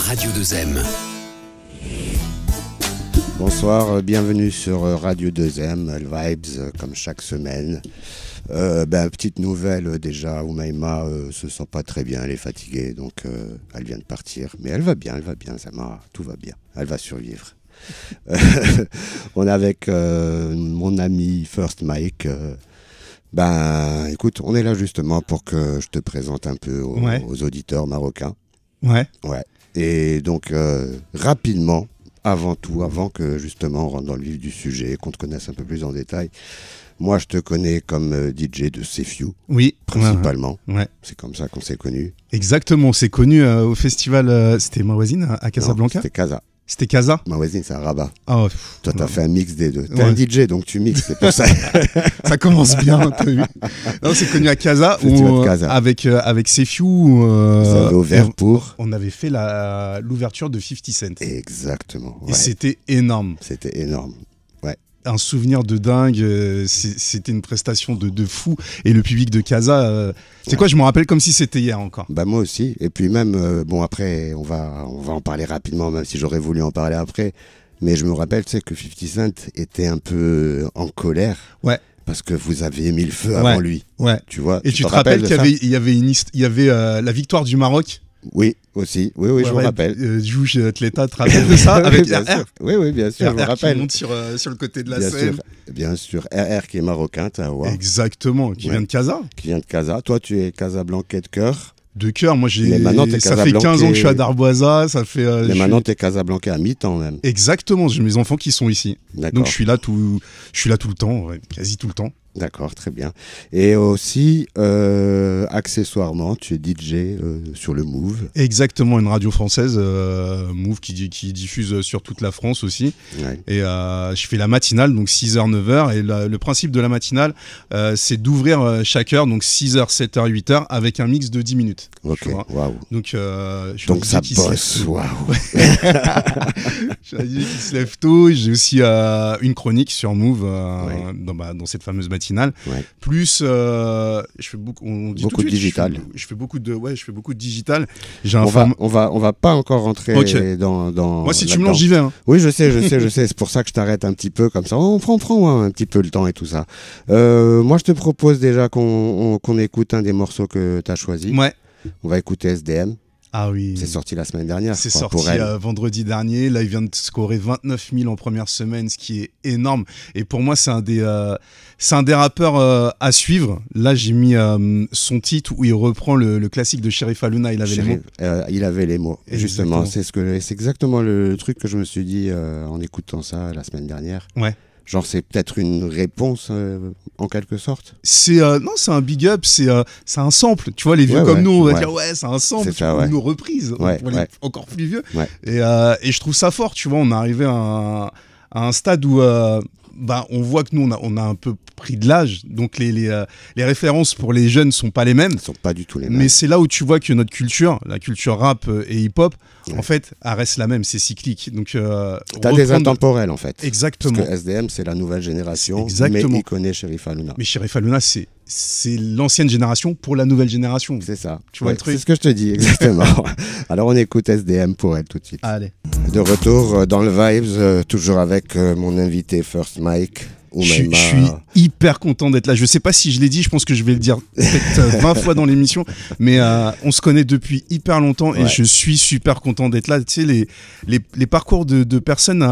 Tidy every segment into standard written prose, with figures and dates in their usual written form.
Radio 2M. Bonsoir, bienvenue sur Radio 2M, Vibes, comme chaque semaine. Petite nouvelle déjà, Oumaima se sent pas très bien, elle est fatiguée, donc elle vient de partir. Mais elle va bien, Zama, tout va bien, elle va survivre. On est avec mon ami First Mike. Écoute, on est là justement pour que je te présente un peu aux auditeurs marocains. Ouais. Et donc, rapidement, avant que justement on rentre dans le vif du sujet, qu'on te connaisse un peu plus en détail, moi je te connais comme DJ de Sefiu. Oui. Principalement. Ouais. C'est comme ça qu'on s'est connus. Exactement, on s'est connus au festival, c'était Mawazine à Casablanca. Non, c'était Casa. C'était Casa. Mawazine, c'est un rabat. Oh, toi, t'as fait un mix des deux. T'es un DJ, donc tu mixes, c'est pour ça. Ça commence bien, t'as vu. Non, on s'est connus à Casa, avec Sefiu. Vous avez ouvert pour... On avait fait l'ouverture de 50 Cent. Exactement. Ouais. Et c'était énorme. C'était énorme. Un souvenir de dingue, c'était une prestation de fou. Et le public de Casa, c'est quoi, je m'en rappelle comme si c'était hier encore. Moi aussi, et puis même, après, on va en parler rapidement, même si j'aurais voulu en parler après, mais je me rappelle, tu sais, que 50 Cent était un peu en colère. Ouais. Parce que vous aviez mis le feu avant lui. Ouais. Tu vois. Et tu te rappelles qu'il y avait la victoire du Maroc. Oui, aussi. Oui, je me rappelle. Jouche Atleta, tu te rappelles de ça avec bien RR. sûr. Oui, bien sûr, je me rappelle. Qui monte sur le côté de la bien scène. Bien sûr. RR qui est marocain, tu vois. Exactement, qui vient de Casa. Qui vient de Casa. Toi, tu es Casablancais de cœur. De cœur, moi ça fait 15 ans que je suis à Darboisa, ça fait... Mais maintenant t'es Casablancais à mi-temps même. Exactement, j'ai mes enfants qui sont ici. Donc je suis là tout le temps, quasi tout le temps. D'accord, très bien. Et aussi, accessoirement, tu es DJ sur le Move. Exactement, une radio française, Move, qui diffuse sur toute la France aussi. Ouais. Et je fais la matinale, donc 6h, 9h. Et le principe de la matinale, c'est d'ouvrir chaque heure, donc 6h, 7h, 8h, avec un mix de 10 minutes. Ok, waouh. Donc ça bosse, waouh. Je suis un DJ qui se lève tôt. J'ai aussi une chronique sur Move dans cette fameuse matinale. Plus je fais beaucoup de digital. Je fais beaucoup de digital. On va pas encore rentrer dans moi si tu me lances j'y vais. Oui, je sais, c'est pour ça que je t'arrête un petit peu comme ça. On prend un petit peu le temps et tout ça. Moi je te propose déjà qu'on écoute un des morceaux que tu as choisi. Ouais. On va écouter SDM. Ah oui. C'est sorti la semaine dernière. C'est sorti vendredi dernier. Là, il vient de scorer 29 000 en première semaine, ce qui est énorme. Et pour moi, c'est un des rappeurs à suivre. Là, j'ai mis son titre où il reprend le classique de Cherif Aluna. Il avait les mots. Il avait les mots. Justement, c'est exactement le truc que je me suis dit en écoutant ça la semaine dernière. Ouais. Genre, c'est peut-être une réponse en quelque sorte. Non, c'est un big up, c'est un sample. Tu vois, les vieux comme nous, on va dire c'est un sample, une reprise pour les encore plus vieux. Ouais. Et je trouve ça fort, tu vois. On est arrivé à un stade où on voit que nous, on a un peu pris de l'âge, donc les références pour les jeunes sont pas les mêmes. Elles sont pas du tout les mêmes. Mais c'est là où tu vois que notre culture, la culture rap et hip-hop, en fait, elle reste la même, c'est cyclique. Donc, t'as des intemporels en fait. Exactement. Parce que SDM, c'est la nouvelle génération, mais il connaît Cherif Aluna. Mais Cherif Aluna, c'est l'ancienne génération pour la nouvelle génération. C'est ça. Tu vois le truc. C'est ce que je te dis, exactement. Alors on écoute SDM pour elle tout de suite. Allez. De retour dans le Vibes, toujours avec mon invité First Mike. Je suis hyper content d'être là. Je sais pas si je l'ai dit, je pense que je vais le dire peut-être 20 fois dans l'émission, mais on se connaît depuis hyper longtemps et je suis super content d'être là. Tu sais, les parcours de personnes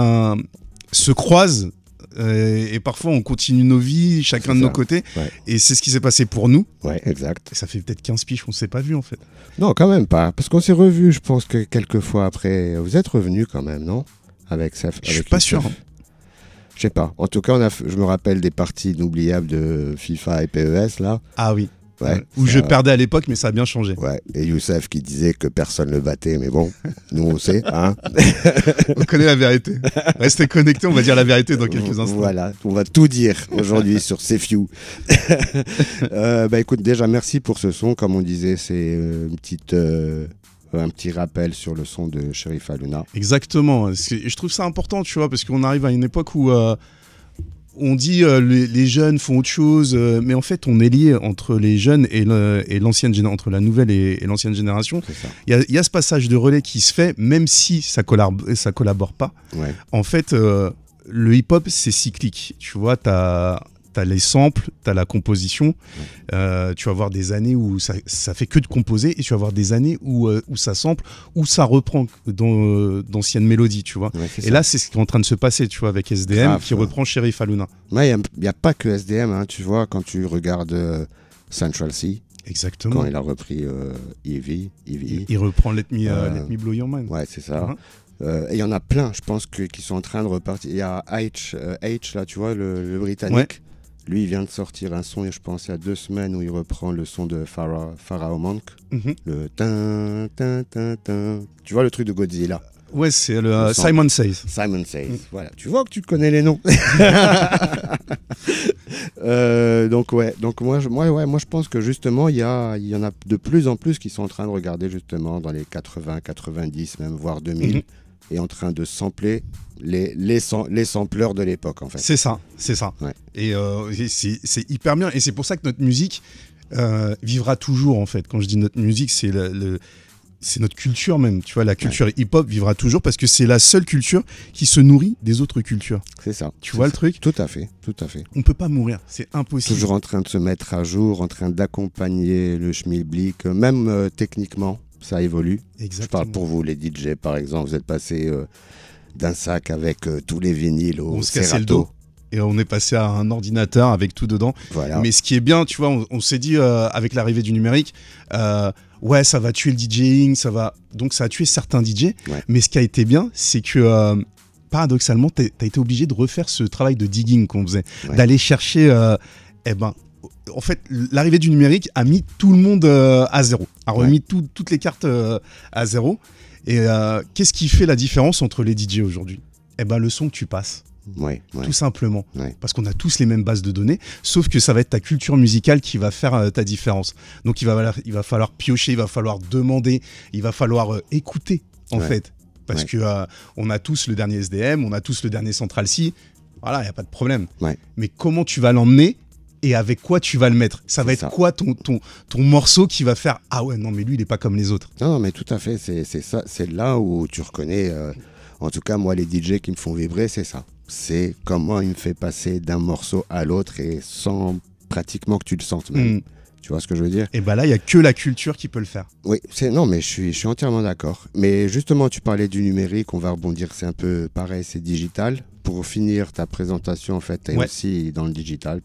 se croisent et parfois on continue nos vies, chacun de nos côtés, et c'est ce qui s'est passé pour nous. Ouais, exact. Et ça fait peut-être 15 piges qu'on s'est pas vu en fait. Non, quand même pas, parce qu'on s'est revus, je pense que quelques fois après. Vous êtes revenus quand même, non? Avec Sef. Je suis pas sûr. Je sais pas. En tout cas, je me rappelle des parties inoubliables de FIFA et PES là. Ah oui. Ouais, où je perdais à l'époque, mais ça a bien changé. Ouais. Et Youssef qui disait que personne ne le battait, mais bon, nous on sait, hein. On connaît la vérité. Restez connectés, on va dire la vérité dans quelques instants. Voilà, on va tout dire aujourd'hui sur Sefiu. Écoute, déjà merci pour ce son. Comme on disait, c'est un petit rappel sur le son de Cherif Aluna. Exactement. Je trouve ça important, tu vois, parce qu'on arrive à une époque où on dit les jeunes font autre chose, mais en fait, on est lié entre les jeunes et l'ancienne génération, entre la nouvelle et l'ancienne génération. Il y a ce passage de relais qui se fait, même si ça collabore pas. Ouais. En fait, le hip-hop, c'est cyclique. Tu vois, t'as les samples, t'as la composition. Tu vas avoir des années où ça fait que de composer, et tu vas avoir des années où ça sample, où ça reprend d'anciennes mélodies, tu vois. Ouais, et là, c'est ce qui est en train de se passer, tu vois, avec SDM. Grave, qui reprend Sheriff Aluna. Ouais, il n'y a pas que SDM, hein, tu vois, quand tu regardes Central C. Exactement. Quand il a repris Eevee. Il reprend Let Me Blow Your Mind. Ouais, c'est ça. Et il y en a plein, je pense, qui sont en train de repartir. Il y a H, là, tu vois, le Britannique. Ouais. Lui, il vient de sortir un son, je pense, il y a 2 semaines, où il reprend le son de Pharaoh Monk. Le tin, tin, tin, tin. Tu vois le truc de Godzilla. Ouais, c'est le Simon Says. Simon Says, voilà. Tu vois que tu connais les noms. Donc moi je pense que justement il y en a de plus en plus qui sont en train de regarder justement dans les 80, 90, même voire 2000, et en train de sampler les sampleurs de l'époque, en fait. C'est ça. Ouais. Et c'est hyper bien, et c'est pour ça que notre musique vivra toujours, en fait. Quand je dis notre musique, c'est c'est notre culture même, tu vois, la culture hip-hop vivra toujours, parce que c'est la seule culture qui se nourrit des autres cultures. C'est ça. Tu vois le truc ? Tout à fait. On peut pas mourir, c'est impossible. Toujours en train de se mettre à jour, en train d'accompagner le schmilblick, même techniquement, ça évolue. Exactement. Je parle pour vous, les DJ, par exemple, vous êtes passé d'un sac avec tous les vinyles au on se cassait le dos. Et on est passé à un ordinateur avec tout dedans. Voilà. Mais ce qui est bien, tu vois, on s'est dit avec l'arrivée du numérique, ouais, ça va tuer le DJing, donc ça a tué certains DJ. Ouais. Mais ce qui a été bien, c'est que paradoxalement, t'as été obligé de refaire ce travail de digging qu'on faisait, d'aller chercher. En fait, l'arrivée du numérique a mis tout le monde à zéro, a remis toutes les cartes à zéro. Et qu'est-ce qui fait la différence entre les DJ aujourd'hui ? Le son que tu passes. Tout simplement, parce qu'on a tous les mêmes bases de données, sauf que ça va être ta culture musicale qui va faire ta différence. Donc il va falloir piocher, il va falloir demander, il va falloir écouter en fait, parce que on a tous le dernier SDM, on a tous le dernier Central C, voilà, il n'y a pas de problème. Mais comment tu vas l'emmener et avec quoi tu vas le mettre ? Ça va être quoi ton morceau qui va faire ah ouais, non mais lui il est pas comme les autres. Non mais tout à fait, c'est ça, c'est là où tu reconnais, en tout cas moi les DJ qui me font vibrer, c'est ça. C'est comment il me fait passer d'un morceau à l'autre, et sans pratiquement que tu le sentes même. Tu vois ce que je veux dire ? Et là, il n'y a que la culture qui peut le faire. Oui, non, mais je suis entièrement d'accord. Mais justement, tu parlais du numérique, on va rebondir, c'est un peu pareil, c'est digital. Pour finir ta présentation, en fait, tu es aussi dans le digital,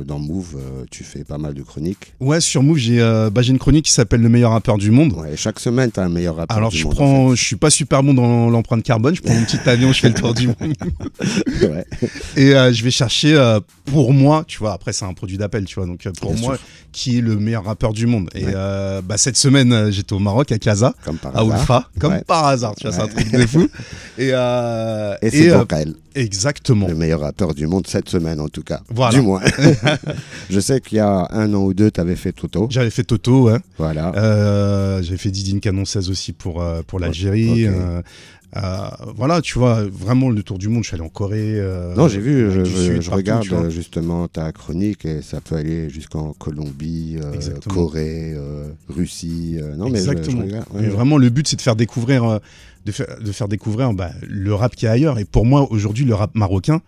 dans Move, tu fais pas mal de chroniques. Ouais, sur Move, j'ai une chronique qui s'appelle Le meilleur rappeur du monde. Ouais, chaque semaine, tu as un meilleur rappeur du monde. Alors, je suis pas super bon dans l'empreinte carbone, je prends mon petit avion, je fais le tour du monde. Et je vais chercher, pour moi, tu vois, après c'est un produit d'appel, tu vois, donc pour moi, qui est le meilleur rappeur du monde. Et cette semaine, j'étais au Maroc, à Casa, à Ulfa, comme par hasard, tu vois, c'est un truc de fou. Et c'est Bokael. Exactement. Le meilleur rappeur du monde cette semaine, en tout cas. Voilà. Du moins. Je sais qu'il y a 1 an ou 2, tu avais fait Toto. J'avais fait Toto, ouais. Voilà. J'avais fait Didine Canon 16 aussi pour l'Algérie. Voilà, tu vois, vraiment le tour du monde. Je suis allé en Corée. Non, j'ai vu, je regarde justement ta chronique, et ça peut aller jusqu'en Colombie, Corée, Russie. Non, exactement. Mais je regarde. Mais vraiment, le but, c'est de faire découvrir. De faire découvrir le rap qui est ailleurs. Et pour moi, aujourd'hui, le rap marocain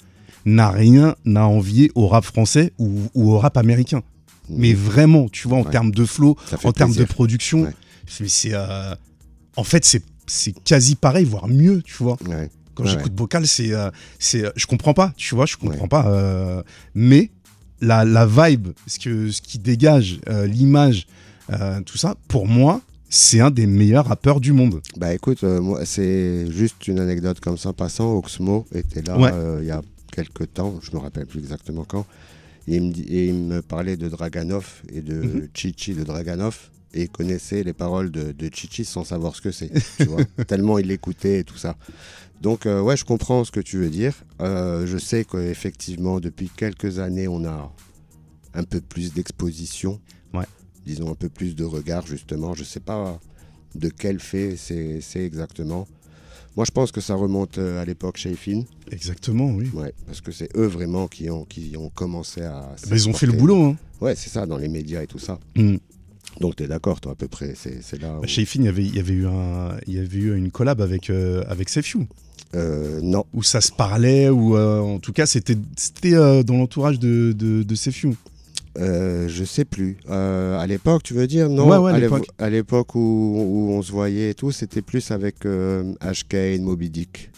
n'a rien à envier au rap français ou au rap américain. Mais vraiment, tu vois, en termes de flow, en termes de production, en fait, c'est quasi pareil, voire mieux, tu vois. Quand j'écoute Bokael, je comprends pas, tu vois, je comprends pas. Mais la vibe, ce qui dégage, l'image, tout ça, pour moi, c'est un des meilleurs rappeurs du monde. Bah écoute, moi, c'est juste une anecdote comme ça passant. Oxmo était là il y a quelques temps, je me rappelle plus exactement quand, et il me parlait de Draganov et de Chichi de Draganov, et il connaissait les paroles de Chichi sans savoir ce que c'est, tu vois, tellement il l'écoutait et tout ça. Donc je comprends ce que tu veux dire. Je sais qu'effectivement depuis quelques années on a un peu plus d'exposition. Disons un peu plus de regard, justement. Je ne sais pas de quel fait c'est exactement. Moi, je pense que ça remonte à l'époque chez Fin. Exactement, oui. Ouais, parce que c'est eux vraiment qui ont commencé à... Ils ont fait le boulot, hein. Ouais, c'est ça, dans les médias et tout ça. Donc, tu es d'accord, toi, à peu près, c'est là où... Chez Fin, il y avait eu une collab avec Safe You. Non. Où ça se parlait, ou en tout cas, c'était dans l'entourage de Safe You. Je sais plus. À l'époque, tu veux dire? Non, ouais, à l'époque où on se voyait et tout, c'était plus avec HK et Moby Dick.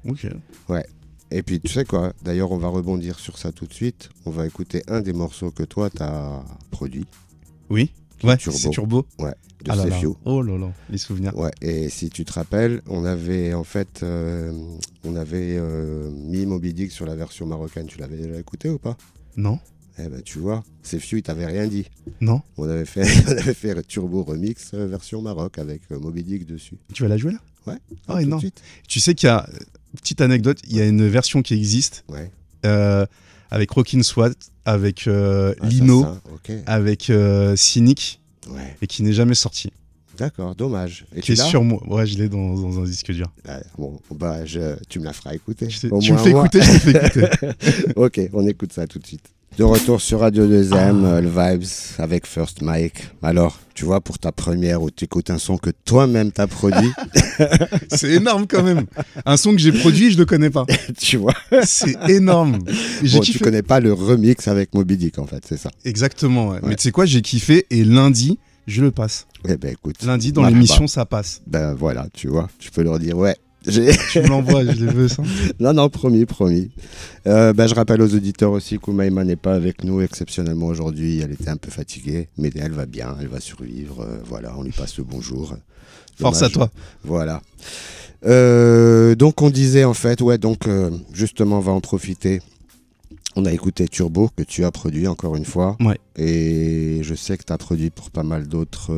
Ok. Ouais. Et puis, tu sais quoi? D'ailleurs, on va rebondir sur ça tout de suite. On va écouter un des morceaux que toi, t'as produit. Oui. Ouais, c'est Turbo. Ouais, de Safe You. Oh là là, les souvenirs. Ouais, et si tu te rappelles, on avait en fait mis Moby Dick sur la version marocaine. Tu l'avais déjà écouté ou pas? Non. Eh ben, tu vois, Safe You, il t'avait rien dit. Non. On avait fait Turbo Remix version Maroc avec Moby Dick dessus. Tu vas la jouer là? Ouais. Ah, énorme. Tu sais qu'il y a, petite anecdote, il y a une version qui existe. Ouais. Avec Rockin' Swat, avec Lino, avec Cynic, ouais. Et qui n'est jamais sorti. D'accord, dommage. Et qui est sur moi. Ouais, je l'ai dans un disque dur. Bon, bah, tu me la feras écouter. Tu me fais écouter, je te fais écouter. Ok, on écoute ça tout de suite. De retour sur Radio 2M, le Vibes avec First Mike. Alors, tu vois, pour ta première où tu écoutes un son que toi-même t'as produit. C'est énorme quand même. Un son que j'ai produit, je le connais pas. Tu vois. C'est énorme. Bon, tu connais pas le remix avec Moby Dick en fait, c'est ça. Exactement. Ouais. Mais tu sais quoi, j'ai kiffé et lundi, je le passe. Eh ben écoute. Lundi dans l'émission, ça passe. Ben voilà, tu vois, tu peux leur dire ouais. Tu me l'envoies, je les veux ça. Non, promis. Je rappelle aux auditeurs aussi qu'Oumaima n'est pas avec nous exceptionnellement aujourd'hui. Elle était un peu fatiguée, mais elle va bien, elle va survivre. Voilà, on lui passe le bonjour. Dommage. Force à toi. Voilà. Donc on disait en fait, justement on va en profiter. On a écouté Turbo que tu as produit encore une fois. Ouais. Et je sais que tu as produit pour pas mal d'autres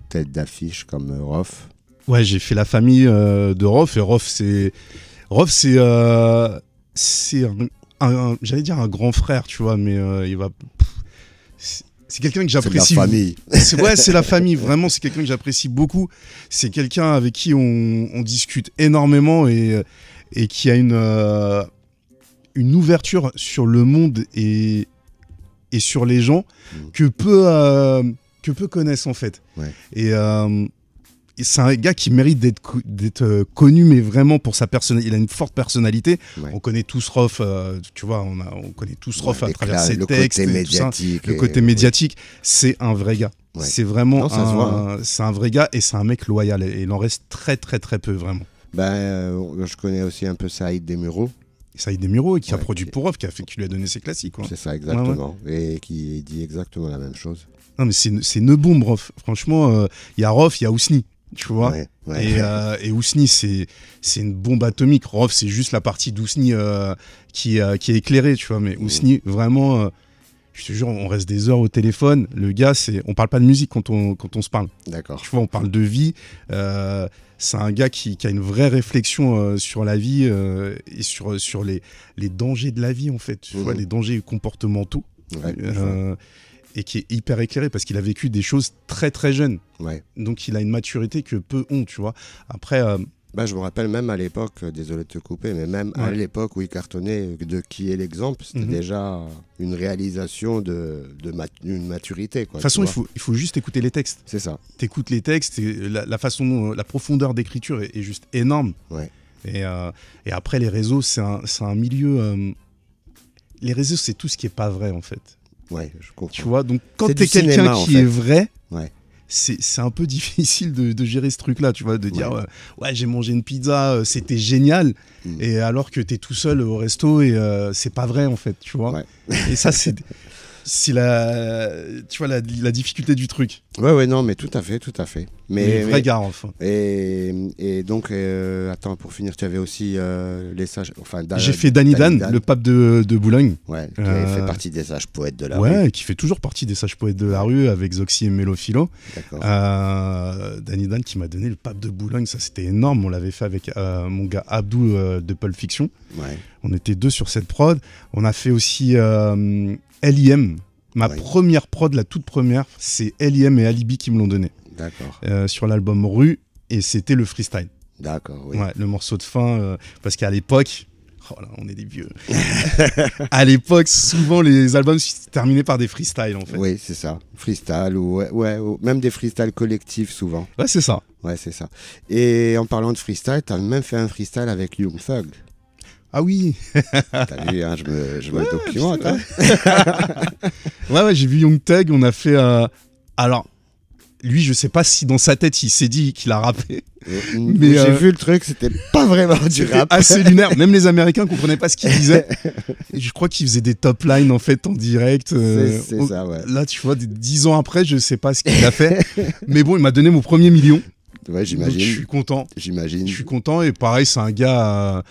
têtes d'affiche comme Rof. Ouais, j'ai fait la famille de Rof, et Rof c'est j'allais dire un grand frère, tu vois, mais c'est quelqu'un que j'apprécie. C'est la famille. C'est la famille, vraiment, c'est quelqu'un que j'apprécie beaucoup. C'est quelqu'un avec qui on discute énormément et qui a une ouverture sur le monde et sur les gens que peu connaissent en fait. Ouais. Et c'est un gars qui mérite d'être connu, mais vraiment pour sa personnalité. Il a une forte personnalité. Ouais. On connaît tous Rof, tu vois, on connaît tous Rof à travers ses textes, le côté médiatique. C'est un vrai gars. Ouais. C'est vraiment c'est un vrai gars et c'est un mec loyal. Et il en reste très très très peu vraiment. Je connais aussi un peu Saïd Desmureaux. Saïd Desmureaux, qui a produit pour Rof, qui lui a donné ses classiques. Quoi. C'est ça, exactement. Ouais. Et qui dit exactement la même chose. Non, mais c'est une bombe, Rof. Franchement, il y a Rof, il y a Ousni. Tu vois, et Ousni, c'est une bombe atomique. Rof, c'est juste la partie d'Ousni qui est éclairée, tu vois. Mais Ousni, vraiment, je te jure, on reste des heures au téléphone. Le gars, on parle pas de musique quand on se parle. D'accord. Tu vois, on parle de vie. C'est un gars qui a une vraie réflexion sur la vie et sur les dangers de la vie, en fait. Tu vois, les dangers comportementaux. Ouais, et qui est hyper éclairé parce qu'il a vécu des choses très très jeunes. Ouais. Donc il a une maturité que peu ont, tu vois. Après... je me rappelle même à l'époque, désolé de te couper, mais même à l'époque où il cartonnait, de qui est l'exemple, c'était déjà une réalisation d'une maturité. Quoi, de toute façon, il faut juste écouter les textes. C'est ça. T'écoutes les textes, et la profondeur d'écriture est juste énorme. Ouais. Et après, les réseaux, c'est un milieu... les réseaux, c'est tout ce qui est pas vrai, en fait. Ouais, je comprends. Tu vois, donc quand t'es quelqu'un qui est vrai, c'est un peu difficile de gérer ce truc-là, tu vois, de dire j'ai mangé une pizza, c'était génial, et alors que t'es tout seul au resto et c'est pas vrai en fait, tu vois. Ouais. Et ça c'est la difficulté du truc. Ouais, non, mais tout à fait. Mais vrai gars, enfin. Et donc, attends, pour finir, tu avais aussi les sages. Enfin, j'ai fait Danny Dan, le pape de Boulogne. Ouais, qui fait partie des sages poètes de la rue. Ouais, qui fait toujours partie des sages poètes de la rue avec Zoxy et Mélophilo. D'accord. Danny Dan qui m'a donné le pape de Boulogne, ça c'était énorme. On l'avait fait avec mon gars Abdou de Pulp Fiction. Ouais. On était 2 sur cette prod. On a fait aussi L.I.M. Ma première prod, la toute première, c'est L.I.M. et Alibi qui me l'ont donné. D'accord. Sur l'album Rue, et c'était le freestyle. D'accord, oui. Ouais, le morceau de fin, parce qu'à l'époque, oh là, on est des vieux. À l'époque, souvent les albums se terminaient par des freestyles en fait. Oui, c'est ça. Freestyle ou même des freestyles collectifs souvent. Ouais, c'est ça. Ouais, c'est ça. Et en parlant de freestyle, t'as même fait un freestyle avec Young Thug. Ah oui. T'as vu, hein, je me documente. Hein. Ouais, j'ai vu Young Thug, on a fait... Alors, lui, je sais pas si dans sa tête, il s'est dit qu'il a rappé. Mais j'ai vu le truc, c'était pas vraiment du rap. Assez lunaire. Même les Américains comprenaient pas ce qu'il disait. Et je crois qu'il faisait des top lines en fait en direct. C'est ça, ouais. Là, tu vois, 10 ans après, je sais pas ce qu'il a fait. Mais bon, il m'a donné mon premier million. Ouais, j'imagine. Donc, je suis content. J'imagine. Je suis content et pareil, c'est un gars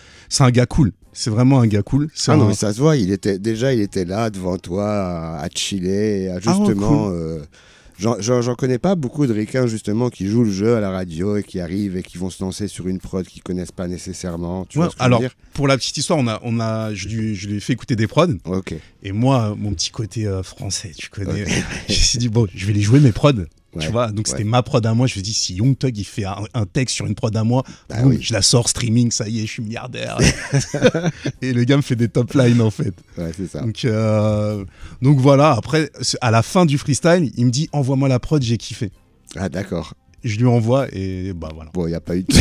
cool. C'est vraiment un gars cool. Non, mais ça se voit. Il était là devant toi à chiller, à justement. J'en connais pas beaucoup de ricains justement qui jouent le jeu à la radio et qui arrivent et qui vont se lancer sur une prod qu'ils connaissent pas nécessairement. Tu vois ce que je veux dire ? Pour la petite histoire, je lui ai fait écouter des prods. Ok. Et moi, mon petit côté français, tu connais. Okay. Je me suis dit bon, je vais les jouer mes prods. Ouais, tu vois, donc c'était ma prod à moi. Je me suis dit, si Young Thug il fait un texte sur une prod à moi, boum, oui. Je la sors streaming, ça y est, je suis milliardaire. Et le gars me fait des top lines en fait. Ouais, c'est ça. Donc voilà, après, à la fin du freestyle, il me dit, envoie-moi la prod, j'ai kiffé. Ah d'accord. Je lui envoie et bah voilà. Bon, il n'y a pas eu de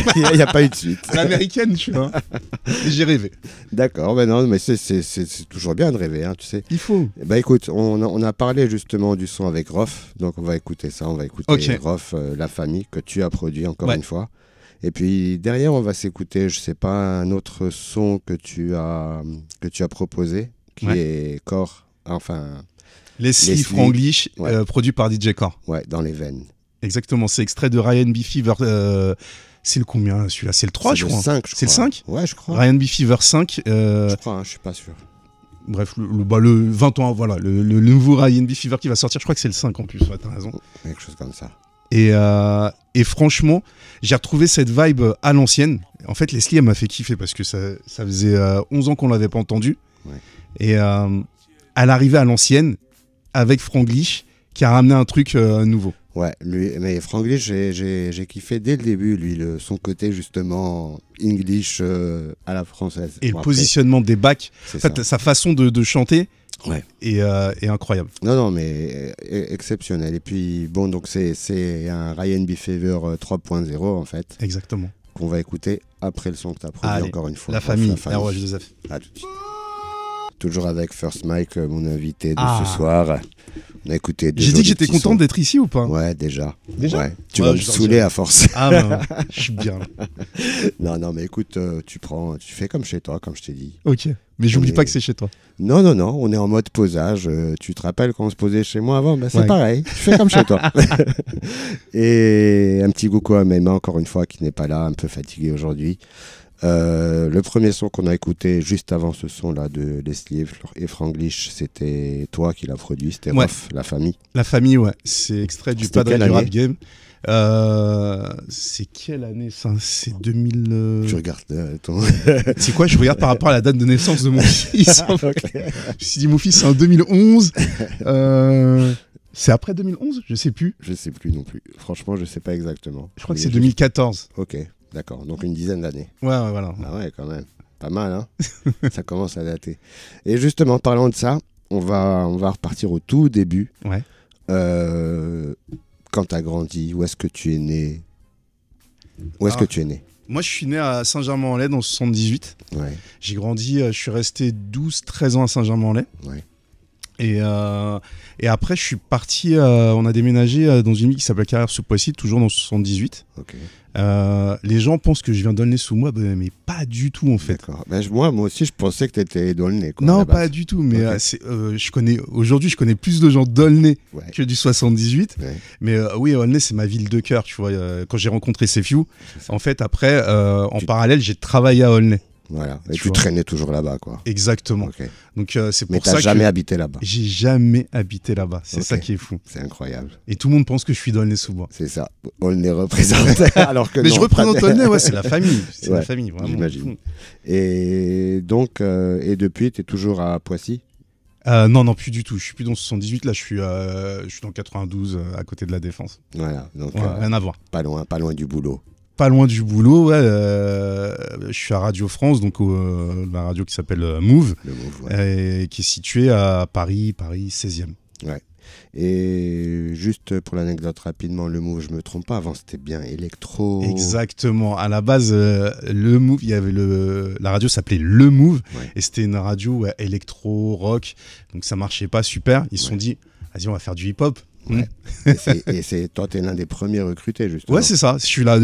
suite. À l'américaine, tu vois. Et j'ai rêvé. D'accord, ben non, mais c'est toujours bien de rêver, hein, tu sais. Il faut. Bah écoute, on a parlé justement du son avec Rof, donc on va écouter ça, on va écouter Rof, La Famille, que tu as produit encore une fois. Et puis derrière, on va s'écouter, je sais pas, un autre son que tu as proposé, qui est Core, enfin... Leslie Franglish, produit par DJ Core. Ouais, dans les veines. Exactement, c'est extrait de Ryan B. Fever. C'est le combien celui-là ? C'est le 3, je crois. C'est le 5 Ouais, je crois. Ryan B. Fever 5. Je crois, je suis pas sûr. Bref, le 20 ans, voilà, le nouveau Ryan B. Fever qui va sortir, je crois que c'est le 5 en plus, ouais, t'as raison. Quelque chose comme ça. Et franchement, j'ai retrouvé cette vibe à l'ancienne. En fait, Leslie, elle m'a fait kiffer parce que ça faisait 11 ans qu'on l'avait pas entendu. Ouais. Et elle arrivait à l'ancienne avec Franglish qui a ramené un truc nouveau. Ouais, mais Franglish, j'ai kiffé dès le début, lui, son côté justement English à la française. Et le positionnement des bacs, en fait, sa façon de chanter est incroyable. Non, mais exceptionnel. Et puis, bon, donc c'est un Ryan B. Fever 3.0 en fait. Exactement. Qu'on va écouter après le son que tu as produit encore une fois. La famille, ROH2F. À tout de suite. Toujours avec First Mike, mon invité de ce soir. On a écouté J'ai dit que j'étais content d'être ici ou pas ? Ouais, déjà. Ouais. Tu vas me saouler à force. Ah, bah, je suis bien là. Non, mais écoute, tu fais comme chez toi, comme je t'ai dit. Ok, mais j'oublie pas que c'est chez toi. Non, on est en mode posage. Tu te rappelles quand on se posait chez moi avant ? C'est pareil, tu fais comme chez toi. Et un petit coucou à Maïma, encore une fois, qui n'est pas là, un peu fatigué aujourd'hui. Le premier son qu'on a écouté juste avant ce son-là de Leslie et Franglish, c'était toi qui l'as produit, c'était Rof, La Famille. La Famille, ouais. C'est extrait du Padre du Rap Game. C'est quelle année ça ? C'est 2000... Tu regardes ton... C'est quoi ? Je regarde par rapport à la date de naissance de mon fils. Okay. Je me suis dit, mon fils, c'est en 2011. C'est après 2011 ? Je sais plus. Je sais plus non plus. Franchement, je sais pas exactement. Je crois que c'est 2014. Ok. D'accord, donc une dizaine d'années. Ouais, voilà. Ah ouais, quand même. Pas mal, hein. Ça commence à dater. Et justement, parlant de ça, on va repartir au tout début. Ouais. Quand tu as grandi, où est-ce que tu es né ? Où est-ce que tu es né ? Moi, je suis né à Saint-Germain-en-Laye dans 78. Ouais. J'ai grandi, je suis resté 12-13 ans à Saint-Germain-en-Laye. Ouais. Et après, je suis parti, on a déménagé dans une ville qui s'appelle Carrière-sous-Poissy, toujours dans 78. Ok. Les gens pensent que je viens d'Aulnay-sous-Mois, mais pas du tout en fait. D'accord. Ben, moi aussi, je pensais que tu étais d'Aulnay. Non, pas du tout. Mais aujourd'hui, je connais plus de gens d'Aulnay que du 78. Ouais. Mais oui, Aulnay, c'est ma ville de cœur. Tu vois, quand j'ai rencontré Sefiu, en fait, après, en parallèle, j'ai travaillé à Aulnay. Voilà, et tu traînais toujours là-bas, quoi. Exactement. Okay. Donc c'est pour ça que... Mais t'as jamais habité là-bas. J'ai jamais habité là-bas, c'est ça qui est fou. C'est incroyable. Et tout le monde pense que je suis d'Aulnay-sous-Bois. C'est ça, Aulnay représente, alors que mais non, je représente Aulnay, c'est la famille. C'est la famille, vraiment. J'imagine. Et donc, et depuis, t'es toujours à Poissy ? Non, plus du tout. Je suis plus dans 78, là, je suis dans 92, à côté de la Défense. Voilà, donc rien à voir. Pas loin du boulot. pas loin du boulot, ouais, je suis à Radio France, donc la radio qui s'appelle Move, qui est située à Paris 16e. Ouais. Et juste pour l'anecdote rapidement, le Move, je me trompe pas, avant c'était bien électro. Exactement. À la base, le Move, il y avait la radio s'appelait Le Move, et c'était une radio électro, rock, donc ça marchait pas super. Ils se sont dit, vas-y, on va faire du hip-hop. Ouais. Et toi, t'es l'un des premiers recrutés, justement. Ouais, c'est ça. Je suis là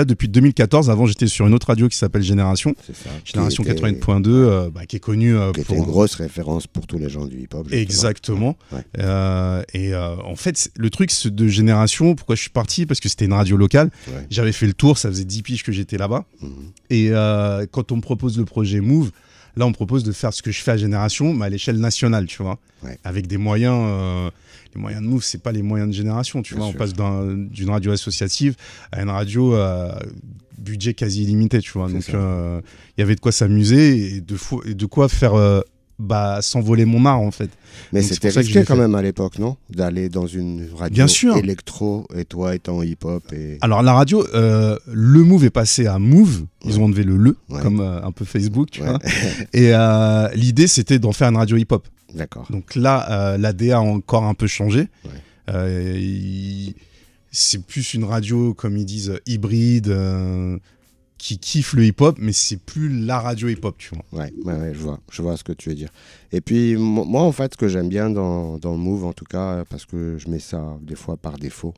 depuis 2014. Avant, j'étais sur une autre radio qui s'appelle Génération. C'est ça. Génération 80.2, qui est connue qui était une grosse référence pour tous les gens du hip-hop. Justement. Exactement. Ouais. En fait, le truc de Génération, pourquoi je suis parti? Parce que c'était une radio locale. Ouais. J'avais fait le tour, ça faisait 10 piges que j'étais là-bas. Et quand on me propose le projet Move, là, on me propose de faire ce que je fais à Génération, mais à l'échelle nationale, tu vois. Ouais. Avec des moyens... les moyens de Move, c'est pas les moyens de Génération, tu vois. On passe d'une radio associative à une radio budget quasi illimité, tu vois. Donc, il y avait de quoi s'amuser et de quoi faire s'envoler mon art, en fait. Mais c'était risqué quand même à l'époque, non? D'aller dans une radio électro et toi étant hip-hop. Alors, la radio, le Move est passé à Move. Ils ont enlevé le, comme un peu Facebook, tu vois. Et l'idée, c'était d'en faire une radio hip-hop. D'accord. Donc là, l'ADA a encore un peu changé. C'est plus une radio, comme ils disent, hybride, qui kiffe le hip-hop, mais c'est plus la radio hip-hop, tu vois. Ouais, je vois ce que tu veux dire. Et puis, moi, en fait, ce que j'aime bien dans le Move, en tout cas, parce que je mets ça des fois par défaut,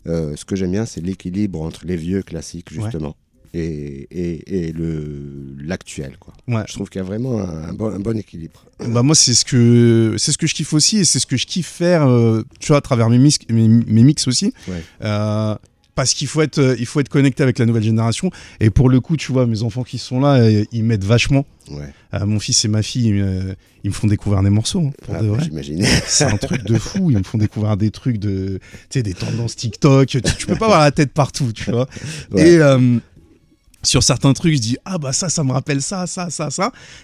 ce que j'aime bien, c'est l'équilibre entre les vieux classiques, justement. Et l'actuel, quoi. Je trouve qu'il y a vraiment un bon équilibre. Moi, c'est ce que je kiffe aussi, et c'est ce que je kiffe faire, tu vois, à travers mes mix aussi. Parce qu'il faut être connecté avec la nouvelle génération. Et pour le coup, tu vois, mes enfants qui sont là, ils m'aident vachement. Mon fils et ma fille, ils me font découvrir des morceaux. J'imagine. C'est un truc de fou. Ils me font découvrir des trucs des tendances TikTok. Tu peux pas avoir la tête partout, tu vois. Et sur certains trucs, je dis ça me rappelle ça.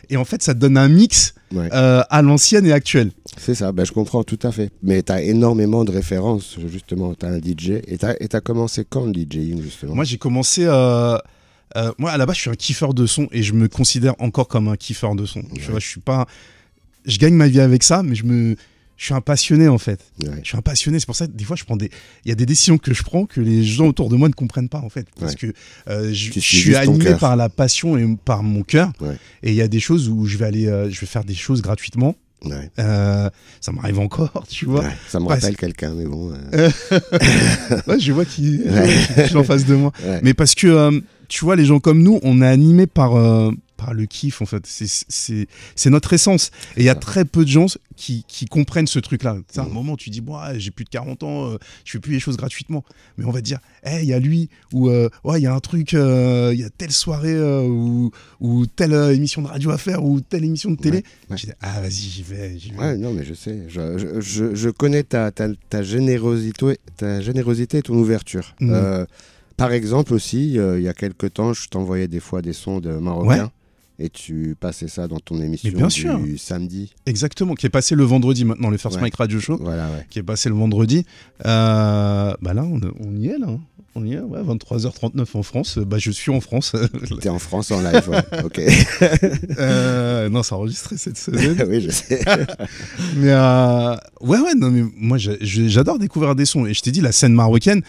Et en fait, ça te donne un mix à l'ancienne et actuelle. C'est ça, je comprends tout à fait. Mais tu as énormément de références, justement. Tu as un DJ. Et tu as commencé quand le DJing, justement? Moi, j'ai commencé... moi, à la base, je suis un kiffeur de son et je me considère encore comme un kiffeur de son. Tu vois, je suis pas... Je gagne ma vie avec ça, mais je suis un passionné, en fait. Je suis un passionné. C'est pour ça que des fois, il y a des décisions que je prends que les gens autour de moi ne comprennent pas, en fait. Parce que je suis animé par la passion et par mon cœur. Et il y a des choses où je vais faire des choses gratuitement. Ça m'arrive encore, tu vois. Ça me rappelle quelqu'un, mais bon. Je vois qui est en face de moi. Mais parce que, tu vois, les gens comme nous, on est animés par le kiff, en fait. C'est notre essence. Et il y a très peu de gens qui comprennent ce truc-là. À un moment, tu dis, j'ai plus de 40 ans, je fais plus les choses gratuitement. Mais on va te dire, il y a lui, ou il y a un truc, il y a telle soirée, ou telle émission de radio à faire, ou telle émission de télé. Je dis, vas-y, j'y vais. Ouais, non, mais je sais. Je connais ta générosité et ton ouverture. Par exemple, aussi, il y a quelques temps, je t'envoyais des fois des sons de Marocains. Et tu passais ça dans ton émission du samedi. Exactement, qui est passé le vendredi maintenant, le First Mike Radio Show, qui est passé le vendredi. Là, on y est, là. On y est, 23h39 en France. Je suis en France. T'es en France en live, ok. Non, c'est enregistré cette semaine. Oui, je sais. Mais non, mais moi, j'adore découvrir des sons. Et je t'ai dit, la scène marocaine,